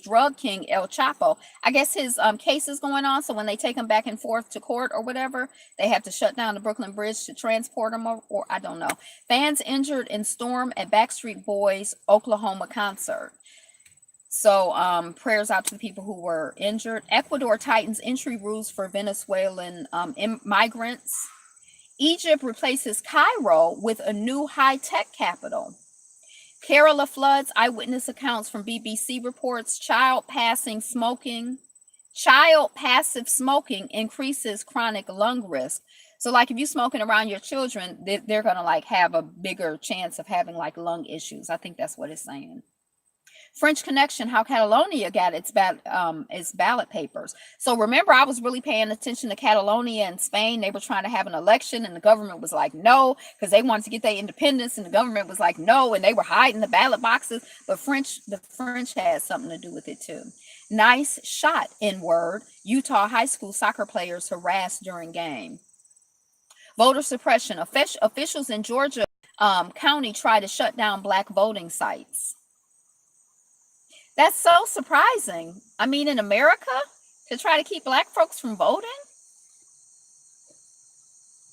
Speaker 1: drug king El Chapo. I guess his case is going on, so when they take him back and forth to court or whatever, they have to shut down the Brooklyn Bridge to transport him, or I don't know. Fans injured in storm at Backstreet Boys Oklahoma concert. So prayers out to the people who were injured. Ecuador tightens entry rules for Venezuelan migrants. Egypt replaces Cairo with a new high-tech capital. Kerala floods, eyewitness accounts from BBC reports. Child passive smoking increases chronic lung risk. So like if you're smoking around your children, they're going to like have a bigger chance of having like lung issues. I think that's what it's saying. French Connection, how Catalonia got its ballot papers. So remember, I was really paying attention to Catalonia and Spain. They were trying to have an election and the government was like, no, because they wanted to get their independence and the government was like, no, and they were hiding the ballot boxes. But the French had something to do with it too. Nice shot, N-word. Utah high school soccer players harassed during game. Voter suppression. Officials in Georgia County try to shut down black voting sites. That's so surprising. I mean, in America, to try to keep black folks from voting?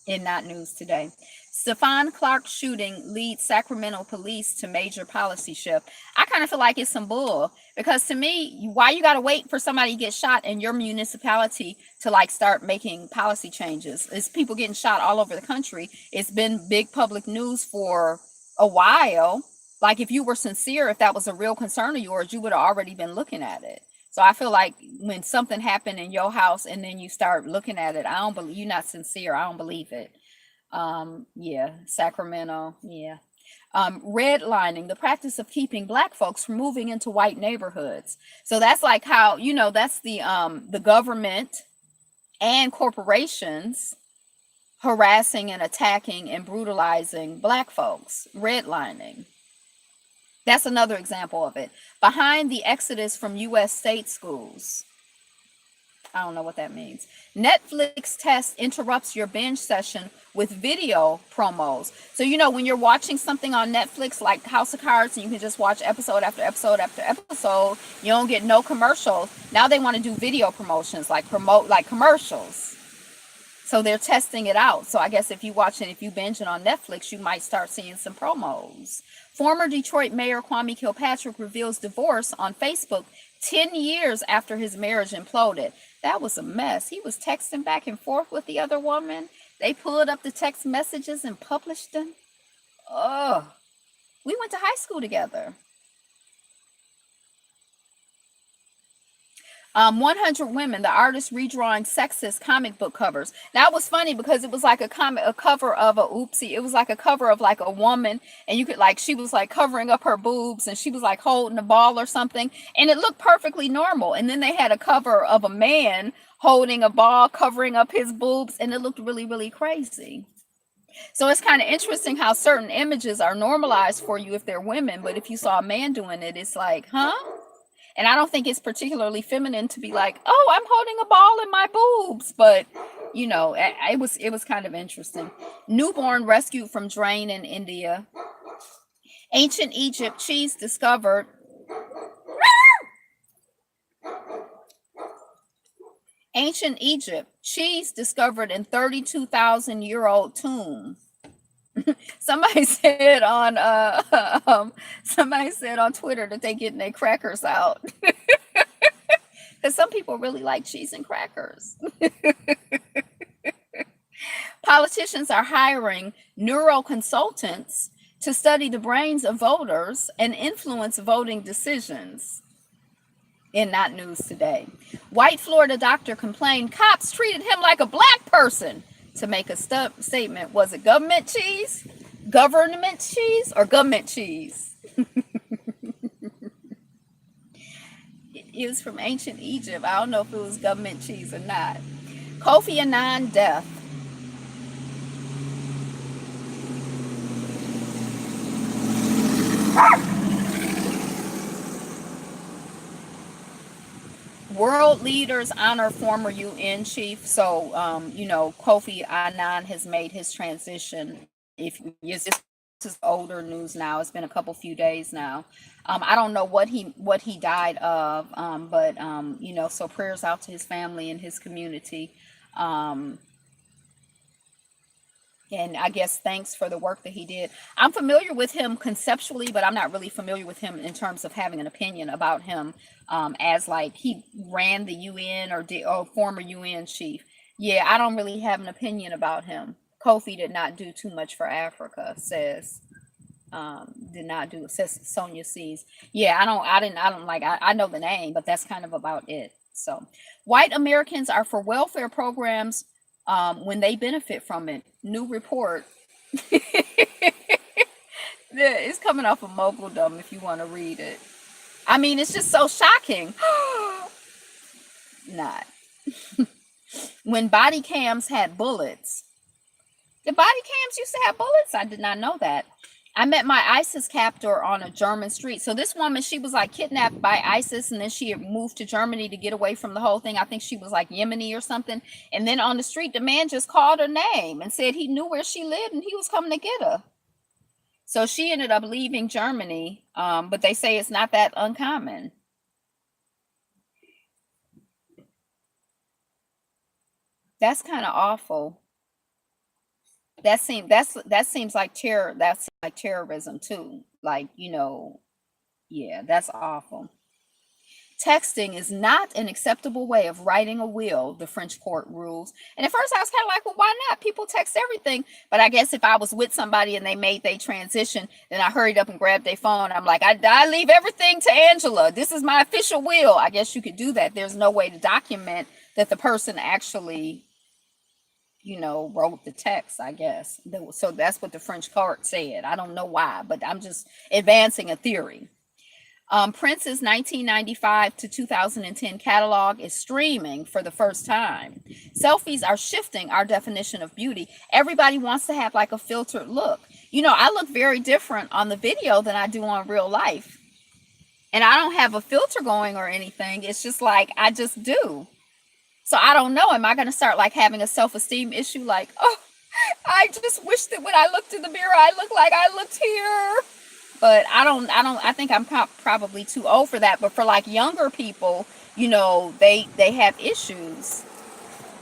Speaker 1: In Not News Today. Stephon Clark shooting leads Sacramento police to major policy shift. I kind of feel like it's some bull, because to me, why you got to wait for somebody to get shot in your municipality to like start making policy changes? It's people getting shot all over the country. It's been big public news for a while. Like if you were sincere, if that was a real concern of yours, you would have already been looking at it. So I feel like when something happened in your house and then you start looking at it, I don't believe you're not sincere. I don't believe it. Yeah, Sacramento. Yeah. Redlining, the practice of keeping black folks from moving into white neighborhoods. So that's like how, that's the government and corporations harassing and attacking and brutalizing black folks. Redlining. That's another example of it. Behind the exodus from U.S. state schools. I don't know what that means. Netflix test interrupts your binge session with video promos. So, when you're watching something on Netflix like House of Cards and you can just watch episode after episode after episode, you don't get no commercials. Now they want to do video promotions, like commercials. So they're testing it out. So I guess if you binge it on Netflix, you might start seeing some promos. Former Detroit Mayor Kwame Kilpatrick reveals divorce on Facebook 10 years after his marriage imploded. That was a mess. He was texting back and forth with the other woman. They pulled up the text messages and published them. Ugh. We went to high school together. 100 Women, the artist redrawing sexist comic book covers. That was funny because it was like a cover of it was like a cover of like a woman, and you could she was like covering up her boobs and she was like holding a ball or something, and it looked perfectly normal. And then they had a cover of a man holding a ball covering up his boobs, and it looked really, really crazy. So it's kind of interesting how certain images are normalized for you if they're women, but if you saw a man doing it, it's like, huh? And I don't think it's particularly feminine to be like, oh, I'm holding a ball in my boobs. But, it was kind of interesting. Newborn rescued from drain in India. Ancient Egypt, cheese discovered. Ancient Egypt, cheese discovered in 32,000-year-old tomb. Somebody said on Twitter that they getting their crackers out. Because some people really like cheese and crackers. Politicians are hiring neuroconsultants to study the brains of voters and influence voting decisions. In Not News Today. White Florida doctor complained cops treated him like a black person. to make a statement. Was it government cheese, or government cheese? It was from ancient Egypt. I don't know if it was government cheese or not. Kofi Annan death. World leaders honor former UN chief. So, Kofi Annan has made his transition. If this is older news now, it's been a few days now. I don't know what he died of, but so prayers out to his family and his community. And I guess thanks for the work that he did. I'm familiar with him conceptually, but I'm not really familiar with him in terms of having an opinion about him, as like he ran the UN or former UN chief. Yeah, I don't really have an opinion about him. Kofi did not do too much for Africa, says Sonia sees. Yeah, I know the name, but that's kind of about it. So white Americans are for welfare programs when they benefit from it. New report. It's coming off of Moguldom if you want to read it. I mean, it's just so shocking. Not. When body cams had bullets. The body cams used to have bullets? I did not know that. I met my ISIS captor on a German street. So this woman, she was like kidnapped by ISIS, and then she had moved to Germany to get away from the whole thing. I think she was like Yemeni or something. And then on the street, the man just called her name and said he knew where she lived and he was coming to get her. So she ended up leaving Germany, but they say it's not that uncommon. That's kind of awful. That seems like terror. That's like terrorism too. Like, yeah, that's awful. Texting is not an acceptable way of writing a will, the French court rules. And at first I was kind of like, well, why not? People text everything. But I guess if I was with somebody and they made their transition, then I hurried up and grabbed their phone. I'm like, I leave everything to Angela. This is my official will. I guess you could do that. There's no way to document that the person actually, wrote the text, I guess. So that's what the French court said. I don't know why, but I'm just advancing a theory. Prince's 1995 to 2010 catalog is streaming for the first time. Selfies are shifting our definition of beauty. Everybody wants to have like a filtered look. I look very different on the video than I do on real life. And I don't have a filter going or anything. It's just like, I just do. So I don't know. Am I going to start like having a self-esteem issue? Like, oh, I just wish that when I looked in the mirror, I looked like I looked here. But I think I'm probably too old for that. But for like younger people, they have issues.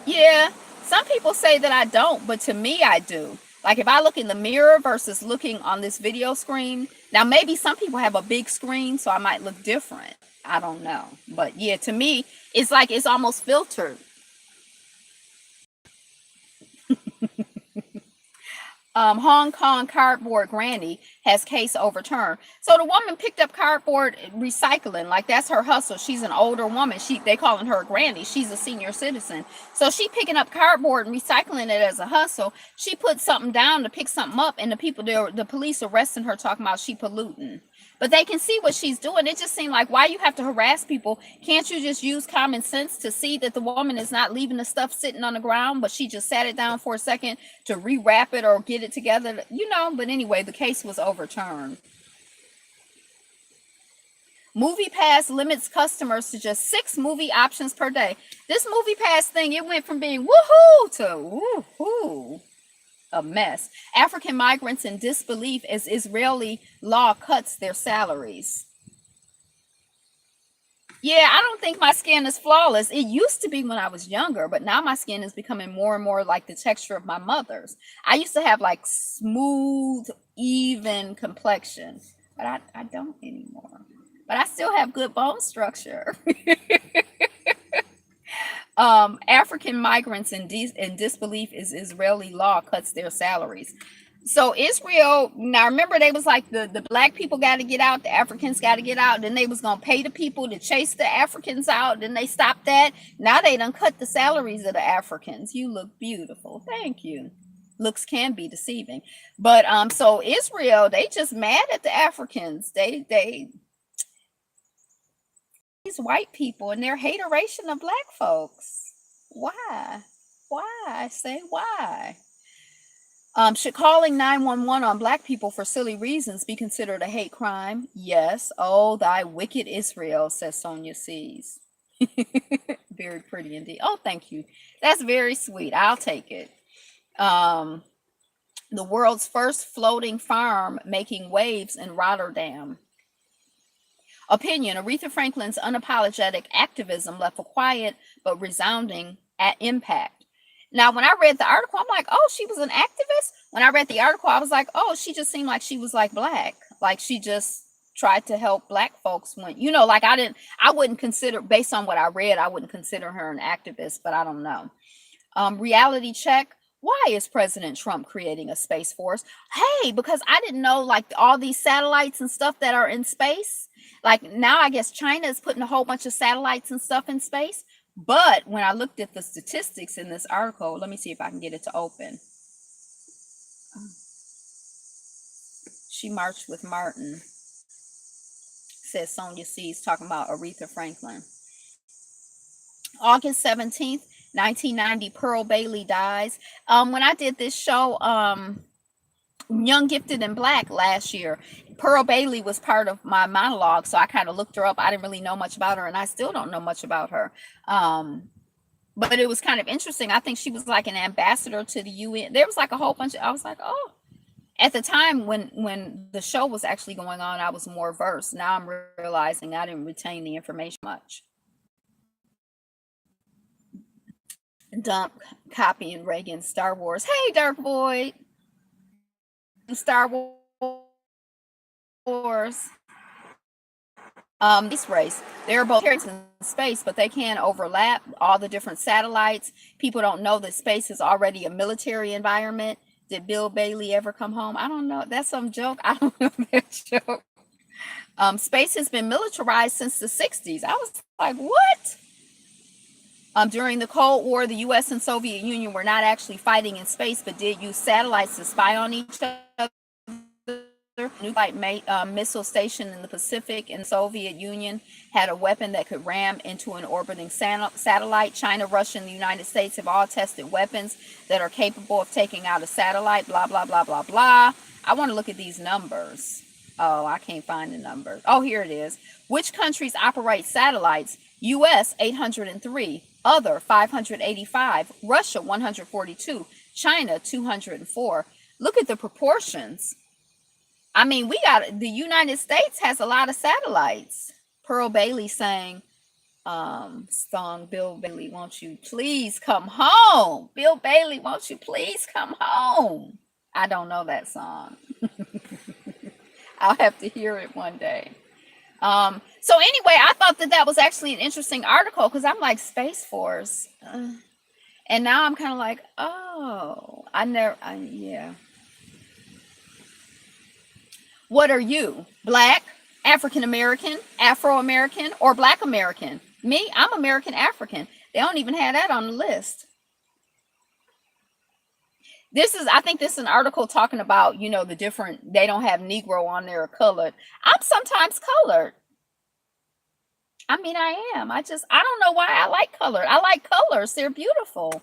Speaker 1: Yeah. Some people say that I don't, but to me, I do. Like if I look in the mirror versus looking on this video screen. Now, maybe some people have a big screen, so I might look different. I don't know. But yeah, to me, it's like it's almost filtered. Hong Kong cardboard granny has case overturned. So the woman picked up cardboard recycling, like that's her hustle. She's an older woman. They calling her a granny. She's a senior citizen. So she picking up cardboard and recycling it as a hustle. She put something down to pick something up, and the police arresting her, talking about she polluting. But they can see what she's doing. It just seemed like, why you have to harass people? Can't you just use common sense to see that the woman is not leaving the stuff sitting on the ground, but she just sat it down for a second to rewrap it or get it together? But anyway, the case was overturned. MoviePass limits customers to just 6 movie options per day. This MoviePass thing, it went from being woohoo to woohoo. A mess. African migrants in disbelief as Israeli law cuts their salaries. Yeah, I don't think my skin is flawless. It used to be when I was younger, but now my skin is becoming more and more like the texture of my mother's. I used to have like smooth, even complexion, but I don't anymore. But I still have good bone structure. African migrants in disbelief as Israeli law cuts their salaries. So Israel, now remember they was like the black people got to get out, the Africans got to get out. Then they was gonna pay the people to chase the Africans out. Then they stopped that. Now they done cut the salaries of the Africans. You look beautiful. Thank you. Looks can be deceiving, but so Israel, they just mad at the Africans. They these white people and their hateration of black folks. Why? Why? I say why? Should calling 911 on black people for silly reasons be considered a hate crime? Yes. Oh, thy wicked Israel, says Sonia Sees. Very pretty indeed. Oh, thank you. That's very sweet. I'll take it. The world's first floating farm making waves in Rotterdam. Opinion: Aretha Franklin's unapologetic activism left a quiet but resounding impact. Now, when I read the article, I'm like, oh, she was an activist. When I read the article, I was like, oh, she just seemed like she was like black. Like she just tried to help black folks when, like I wouldn't consider, based on what I read, I wouldn't consider her an activist, but I don't know. Reality check. Why is President Trump creating a space force? Hey, because I didn't know like all these satellites and stuff that are in space. Like now I guess China is putting a whole bunch of satellites and stuff in space. But when I looked at the statistics in this article, let me see if I can get it to open. She marched with Martin, says Sonia Sees, talking about Aretha Franklin. August 17th, 1990, Pearl Bailey dies. When I did this show, Young, Gifted, and Black last year, Pearl Bailey was part of my monologue, so I kind of looked her up. I didn't really know much about her, and I still don't know much about her. But it was kind of interesting. I think she was like an ambassador to the UN. There was like a whole bunch of, I was like, oh. At the time when the show was actually going on, I was more versed. Now I'm realizing I didn't retain the information much. Dump copying Reagan Star Wars. Hey, Dark Void. Star Wars. Space race. They're both in space, but they can overlap all the different satellites. People don't know that space is already a military environment. Did Bill Bailey ever come home? I don't know. That's some joke. I don't know that joke. Space has been militarized since the 60s. I was like, what? During the Cold War, the U.S. and Soviet Union were not actually fighting in space, but did use satellites to spy on each other. Nuclear missile station in the Pacific in the Soviet Union had a weapon that could ram into an orbiting satellite. China, Russia, and the United States have all tested weapons that are capable of taking out a satellite, blah, blah, blah, blah, blah. I want to look at these numbers. Oh, I can't find the numbers. Oh, here it is. Which countries operate satellites? U.S. 803, other 585, Russia 142, China 204. Look at the proportions. I mean, the United States has a lot of satellites. Pearl Bailey sang, song, Bill Bailey, won't you please come home? Bill Bailey, won't you please come home? I don't know that song. I'll have to hear it one day. So anyway, I thought that was actually an interesting article because I'm like, Space Force. And now I'm kind of like, oh, yeah. What are you? Black, African American, Afro American, or Black American? Me, I'm American African. They don't even have that on the list. I think this is an article talking about, the different, they don't have Negro on there or colored. I'm sometimes colored. I mean, I am. I don't know why I like colored. I like colors. They're beautiful.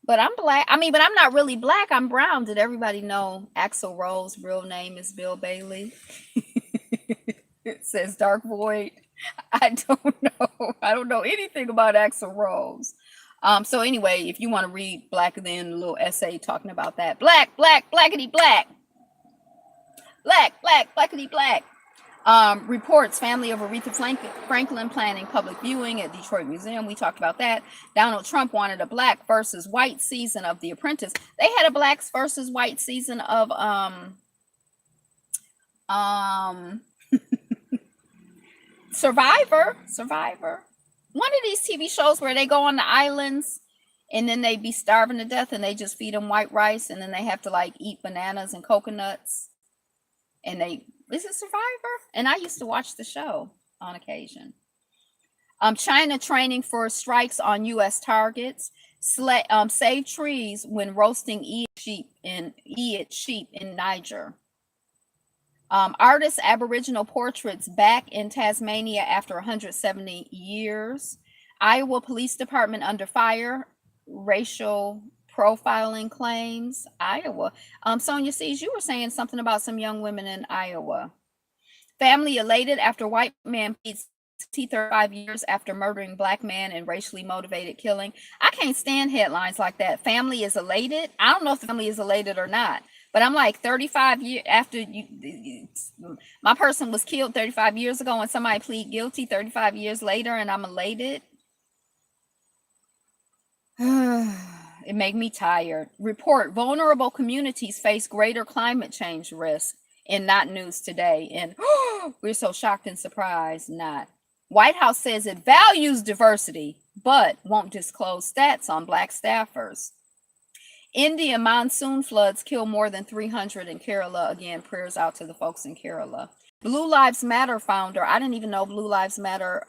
Speaker 1: But I'm black. I mean, but I'm not really black. I'm brown. Did everybody know Axl Rose's real name is Bill Bailey? It says Dark Void. I don't know. I don't know anything about Axl Rose. So anyway, if you want to read Black, then a little essay talking about that. Black, blackity black. Black, blackity black. Reports family of Aretha Franklin planning public viewing at Detroit Museum. We talked about that. Donald Trump wanted a black versus white season of The Apprentice. They had a blacks versus white season of Survivor. One of these TV shows where they go on the islands and then they be starving to death and they just feed them white rice and then they have to like eat bananas and coconuts and they is it Survivor? And I used to watch the show on occasion. China training for strikes on U.S. targets. Save trees when roasting sheep in Niger. Artist Aboriginal portraits back in Tasmania after 170 years. Iowa Police Department under fire. Racial profiling claims. Iowa. Sonia Sees, you were saying something about some young women in Iowa. Family elated after white man pleads 35 years after murdering black man in racially motivated killing. I can't stand headlines like that. Family is elated. I don't know if the family is elated or not, but I'm like 35 years after my person was killed 35 years ago and somebody plead guilty 35 years later and I'm elated. It made me tired. Report vulnerable communities face greater climate change risk in Not News Today. And we're so shocked and surprised. Not. White House says it values diversity, but won't disclose stats on black staffers. India monsoon floods kill more than 300 in Kerala. Again, prayers out to the folks in Kerala. Blue Lives Matter founder. I didn't even know Blue Lives Matter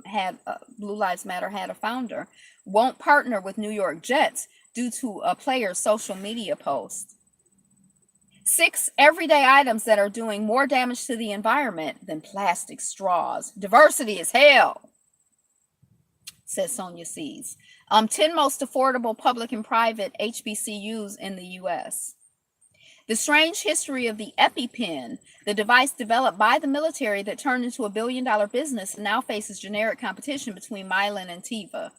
Speaker 1: had a founder. Won't partner with New York Jets due to a player's social media post. 6 everyday items that are doing more damage to the environment than plastic straws. Diversity is hell, says Sonia Sees. 10 most affordable public and private HBCUs in the U.S. The strange history of the EpiPen, the device developed by the military that turned into a billion-dollar business and now faces generic competition between Mylan and Teva.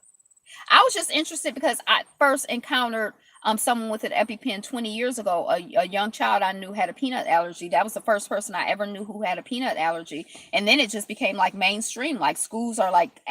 Speaker 1: I was just interested because I first encountered someone with an EpiPen 20 years ago. A young child I knew had a peanut allergy. That was the first person I ever knew who had a peanut allergy. And then it just became like mainstream. Like schools are like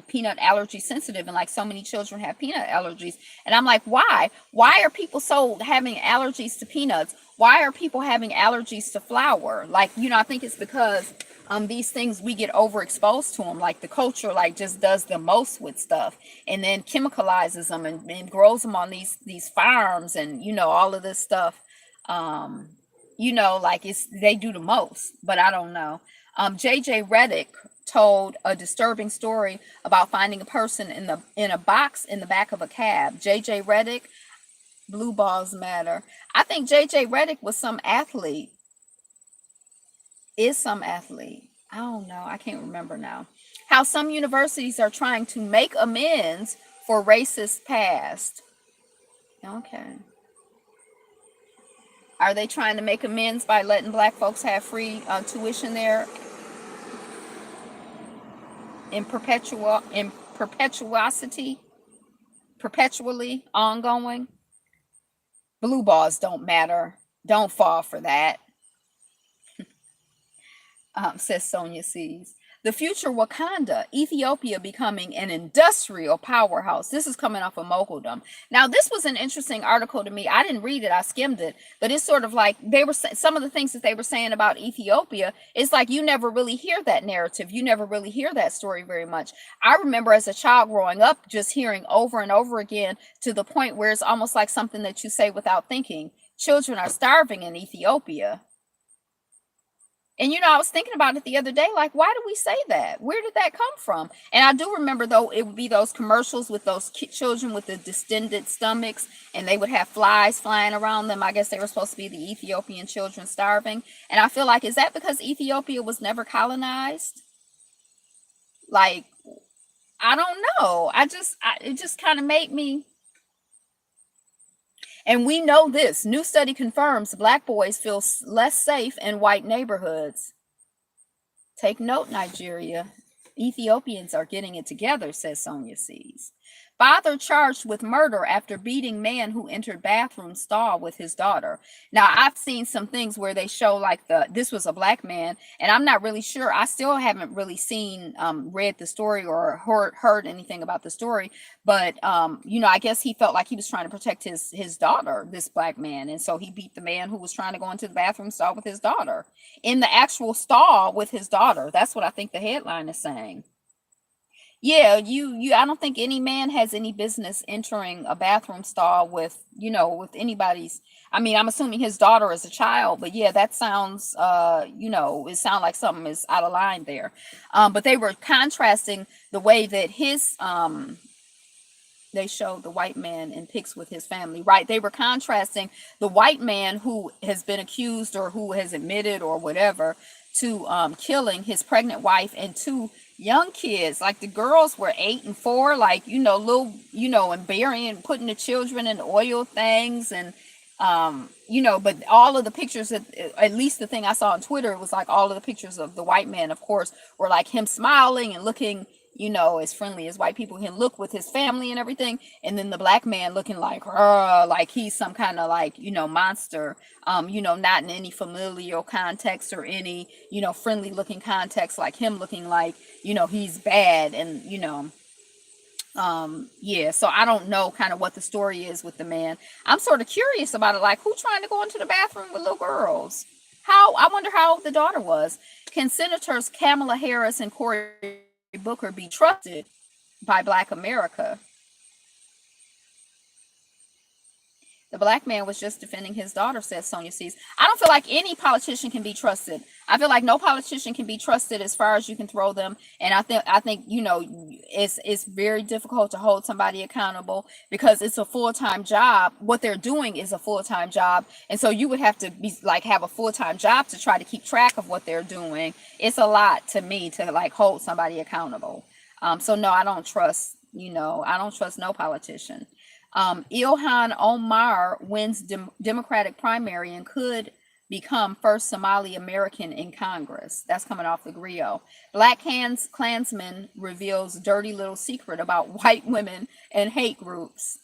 Speaker 1: peanut allergy sensitive, and like so many children have peanut allergies. And I'm like, why? Why are people so having allergies to peanuts? Why are people having allergies to flour? Like, I think it's because these things we get overexposed to them. Like the culture like just does the most with stuff and then chemicalizes them and grows them on these farms and all of this stuff. Like they do the most, but I don't know. JJ Redick told a disturbing story about finding a person in a box in the back of a cab. JJ Redick, Blue Balls Matter. I think JJ Redick was some athlete. Is some athlete. I don't know. I can't remember now. How some universities are trying to make amends for racist past. Okay. Are they trying to make amends by letting black folks have free tuition there in perpetually ongoing? Blue balls don't matter. Don't fall for that. Says Sonia Sees. The future Wakanda, Ethiopia becoming an industrial powerhouse. This is coming off of Moguldom. Now, this was an interesting article to me. I didn't read it. I skimmed it. But it's sort of like some of the things that they were saying about Ethiopia. It's like you never really hear that narrative. You never really hear that story very much. I remember as a child growing up just hearing over and over again to the point where it's almost like something that you say without thinking. Children are starving in Ethiopia. And, I was thinking about it the other day, like, why do we say that? Where did that come from? And I do remember, though, it would be those commercials with those children with the distended stomachs, and they would have flies flying around them. I guess they were supposed to be the Ethiopian children starving. And I feel like, is that because Ethiopia was never colonized? Like, I don't know. It just kind of made me. And we know this. New study confirms black boys feel less safe in white neighborhoods. Take note, Nigeria. Ethiopians are getting it together, says Sonia Sees. Father charged with murder after beating man who entered bathroom stall with his daughter. Now, I've seen some things where they show like this was a black man, and I'm not really sure. I still haven't really read the story or heard anything about the story. But, I guess he felt like he was trying to protect his daughter, this black man. And so he beat the man who was trying to go into the bathroom stall with his daughter. In the actual stall with his daughter. That's what I think the headline is saying. Yeah, you I don't think any man has any business entering a bathroom stall with, with anybody's. I mean, I'm assuming his daughter is a child, but yeah, that sounds it sounds like something is out of line there. But they were contrasting the way that his they showed the white man in pics with his family, right? They were contrasting the white man who has been accused or who has admitted or whatever to killing his pregnant wife and two young kids. Like the girls were 8 and 4, like, little, and burying, putting the children in oil things. And but all of the pictures, at least the thing I saw on Twitter, was like all of the pictures of the white man, of course, were like him smiling and looking, as friendly as white people can look with his family and everything. And then the black man looking like he's some kind of like, monster, not in any familial context or any, friendly looking context, like him looking like, he's bad. And, yeah, so I don't know kind of what the story is with the man. I'm sort of curious about it, like who trying to go into the bathroom with little girls? I wonder how old the daughter was. Can Senators Kamala Harris and Cory Booker be trusted by Black America? The black man was just defending his daughter, says Sonia Sees. I don't feel like any politician can be trusted. I feel like no politician can be trusted as far as you can throw them. And I think it's very difficult to hold somebody accountable because it's a full-time job. What they're doing is a full-time job. And so you would have to be like have a full-time job to try to keep track of what they're doing. It's a lot to me to like hold somebody accountable. So no, I don't trust, I don't trust no politician. Ilhan Omar wins Democratic primary and could become first Somali American in Congress. That's coming off the Grio. Black Klansman reveals dirty little secret about white women and hate groups.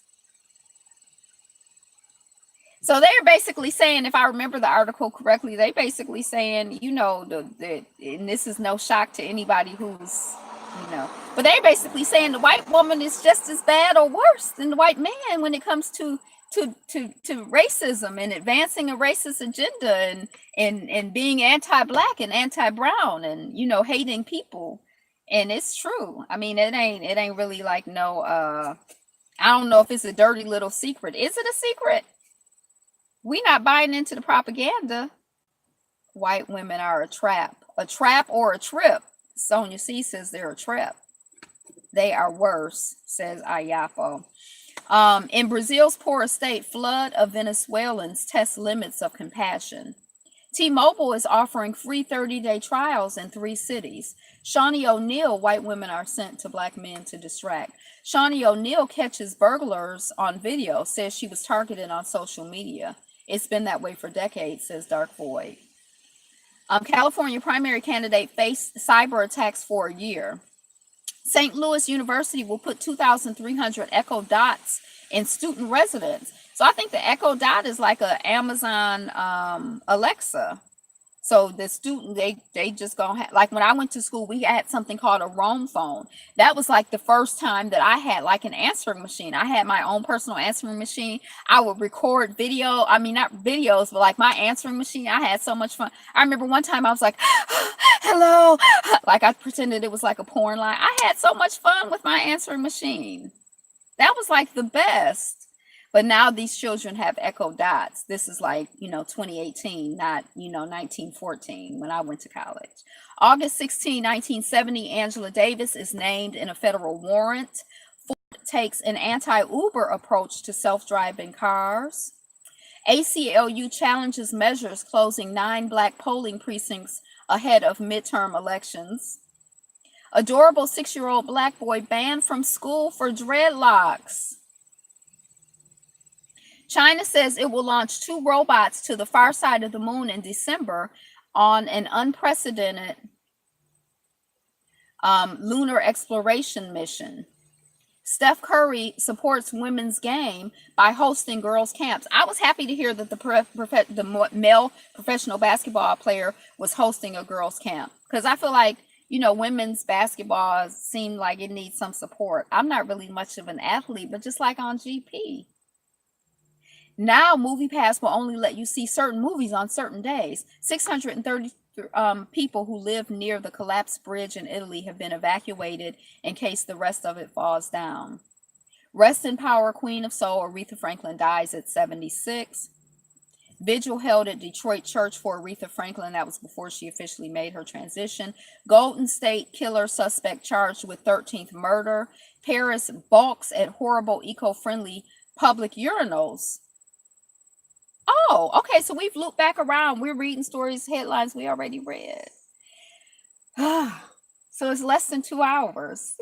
Speaker 1: So they're basically saying, if I remember the article correctly, they basically saying, and this is no shock to anybody who's, but they're basically saying the white woman is just as bad or worse than the white man when it comes to racism and advancing a racist agenda and being anti-black and anti-brown and hating people. And it's true. I mean, it ain't really like no I don't know if it's a dirty little secret. Is it a secret? We not buying into the propaganda. White women are a trap or a trip. Sonia C says they're a trap. They are worse, says Ayapo. In Brazil's poor state, flood of Venezuelans test limits of compassion. T-Mobile is offering free 30-day trials in 3 cities. Shawnee O'Neal, white women are sent to black men to distract. Shawnee O'Neal catches burglars on video, says she was targeted on social media. It's been that way for decades, says Dark Void. California primary candidate faced cyber attacks for a year. St. Louis University will put 2,300 Echo Dots in student residence. So I think the Echo Dot is like a Amazon Alexa. So the student, they just gonna have, like when I went to school, we had something called a roam phone. That was like the first time that I had like an answering machine. I had my own personal answering machine. I would record video. I mean, not videos, but like my answering machine. I had so much fun. I remember one time I was like, hello. Like I pretended it was like a porn line. I had so much fun with my answering machine. That was like the best. But now these children have Echo Dots. This is like, 2018, not, 1914 when I went to college. August 16, 1970, Angela Davis is named in a federal warrant. Ford takes an anti-Uber approach to self-driving cars. ACLU challenges measures closing 9 black polling precincts ahead of midterm elections. Adorable 6-year-old black boy banned from school for dreadlocks. China says it will launch 2 robots to the far side of the moon in December on an unprecedented lunar exploration mission. Steph Curry supports women's game by hosting girls' camps. I was happy to hear that the male professional basketball player was hosting a girls' camp because I feel like, women's basketball seem like it needs some support. I'm not really much of an athlete, but just like on GP. Now, MoviePass will only let you see certain movies on certain days. 630 people who live near the collapsed bridge in Italy have been evacuated in case the rest of it falls down. Rest in power, Queen of Soul. Aretha Franklin dies at 76. Vigil held at Detroit Church for Aretha Franklin. That was before she officially made her transition. Golden State Killer suspect charged with 13th murder. Paris balks at horrible eco-friendly public urinals. Oh, okay. So we've looped back around. We're reading stories, headlines we already read. So it's less than 2 hours.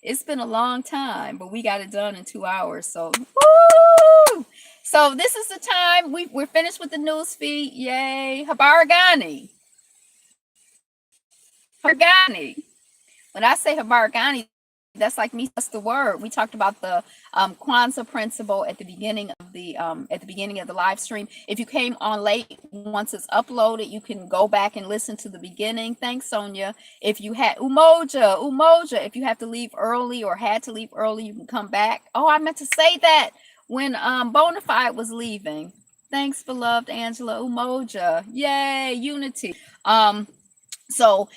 Speaker 1: It's been a long time, but we got it done in 2 hours. So, woo! So this is the time we're finished with the news feed. Yay. Habarigani. Habarigani. When I say Habarigani, that's like me. That's the word. We talked about the Kwanzaa principle at the beginning of the live stream. If you came on late, once it's uploaded, you can go back and listen to the beginning. Thanks, Sonia. If you had Umoja, if you have to leave early or had to leave early, you can come back. Oh, I meant to say that when Bonafide was leaving. Thanks, beloved Angela. Umoja. Yay, unity. So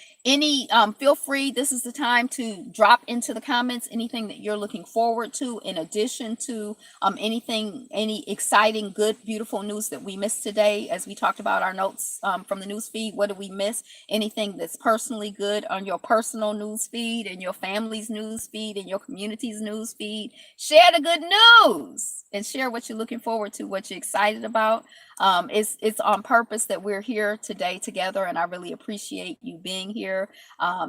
Speaker 1: feel free, this is the time to drop into the comments anything that you're looking forward to, in addition to any exciting, good, beautiful news that we missed today. As we talked about our notes from the news feed, what did we miss? Anything that's personally good on your personal news feed, and your family's news feed, and your community's news feed. Share the good news and share what you're looking forward to, what you're excited about. It's on purpose that we're here today together, and I really appreciate you being here.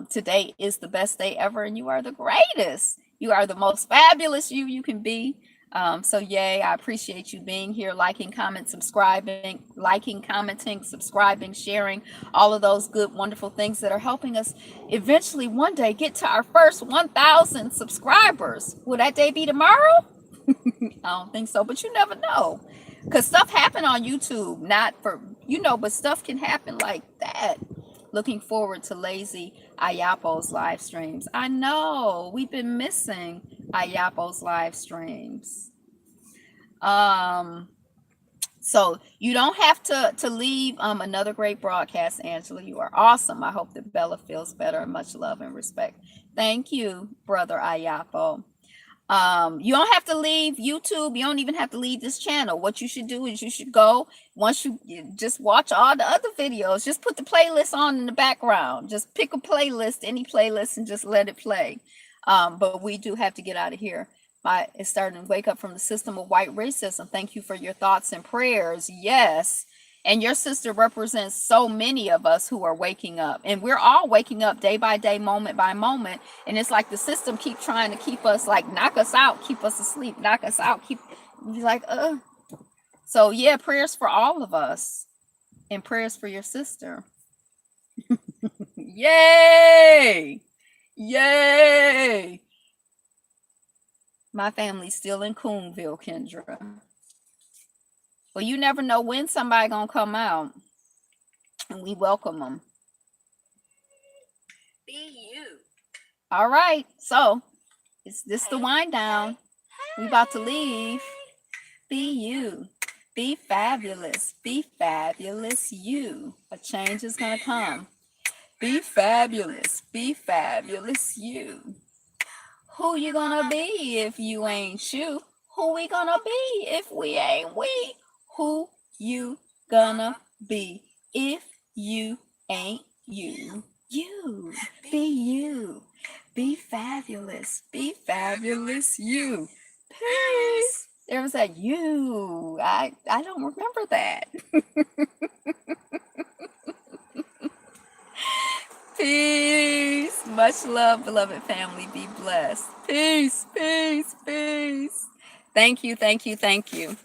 Speaker 1: Today is the best day ever, and you are the greatest. You are the most fabulous you can be. So yay, I appreciate you being here, liking, comment, subscribing, commenting, subscribing, sharing, all of those good, wonderful things that are helping us eventually one day get to our first 1,000 subscribers. Will that day be tomorrow? I don't think so, but you never know. Because stuff happen on YouTube, not for, but stuff can happen like that. Looking forward to Lazy Ayapo's live streams. I know, we've been missing Ayapo's live streams. So you don't have to leave. Another great broadcast, Angela. You are awesome. I hope that Bella feels better, and much love and respect. Thank you, brother Ayapo. You don't have to leave YouTube. You don't even have to leave this channel. What you should do is you should go, once you just watch all the other videos, just put the playlist on in the background. Just pick a playlist, any playlist, and just let it play. But we do have to get out of here. It's starting to wake up from the system of white racism. Thank you for your thoughts and prayers. Yes. And your sister represents so many of us who are waking up, and we're all waking up day by day, moment by moment. And it's like the system keep trying to keep us, like, knock us out, keep us asleep, knock us out, keep like, So yeah, prayers for all of us, and prayers for your sister. Yay! Yay! My family's still in Coonville, Kendra. Well, you never know when somebody gonna come out, and we welcome them.
Speaker 3: Be you.
Speaker 1: All right, so this the wind down. We about to leave. Be you. Be fabulous. Be fabulous you. A change is gonna come. Be fabulous. Be fabulous you. Who you gonna be if you ain't you? Who we gonna be if we ain't we? Who you gonna be if you ain't you? You. Be you. Be fabulous. Be fabulous you. Peace. There was that you. I don't remember that. Peace. Much love, beloved family. Be blessed. Peace, peace, peace. Thank you, thank you, thank you.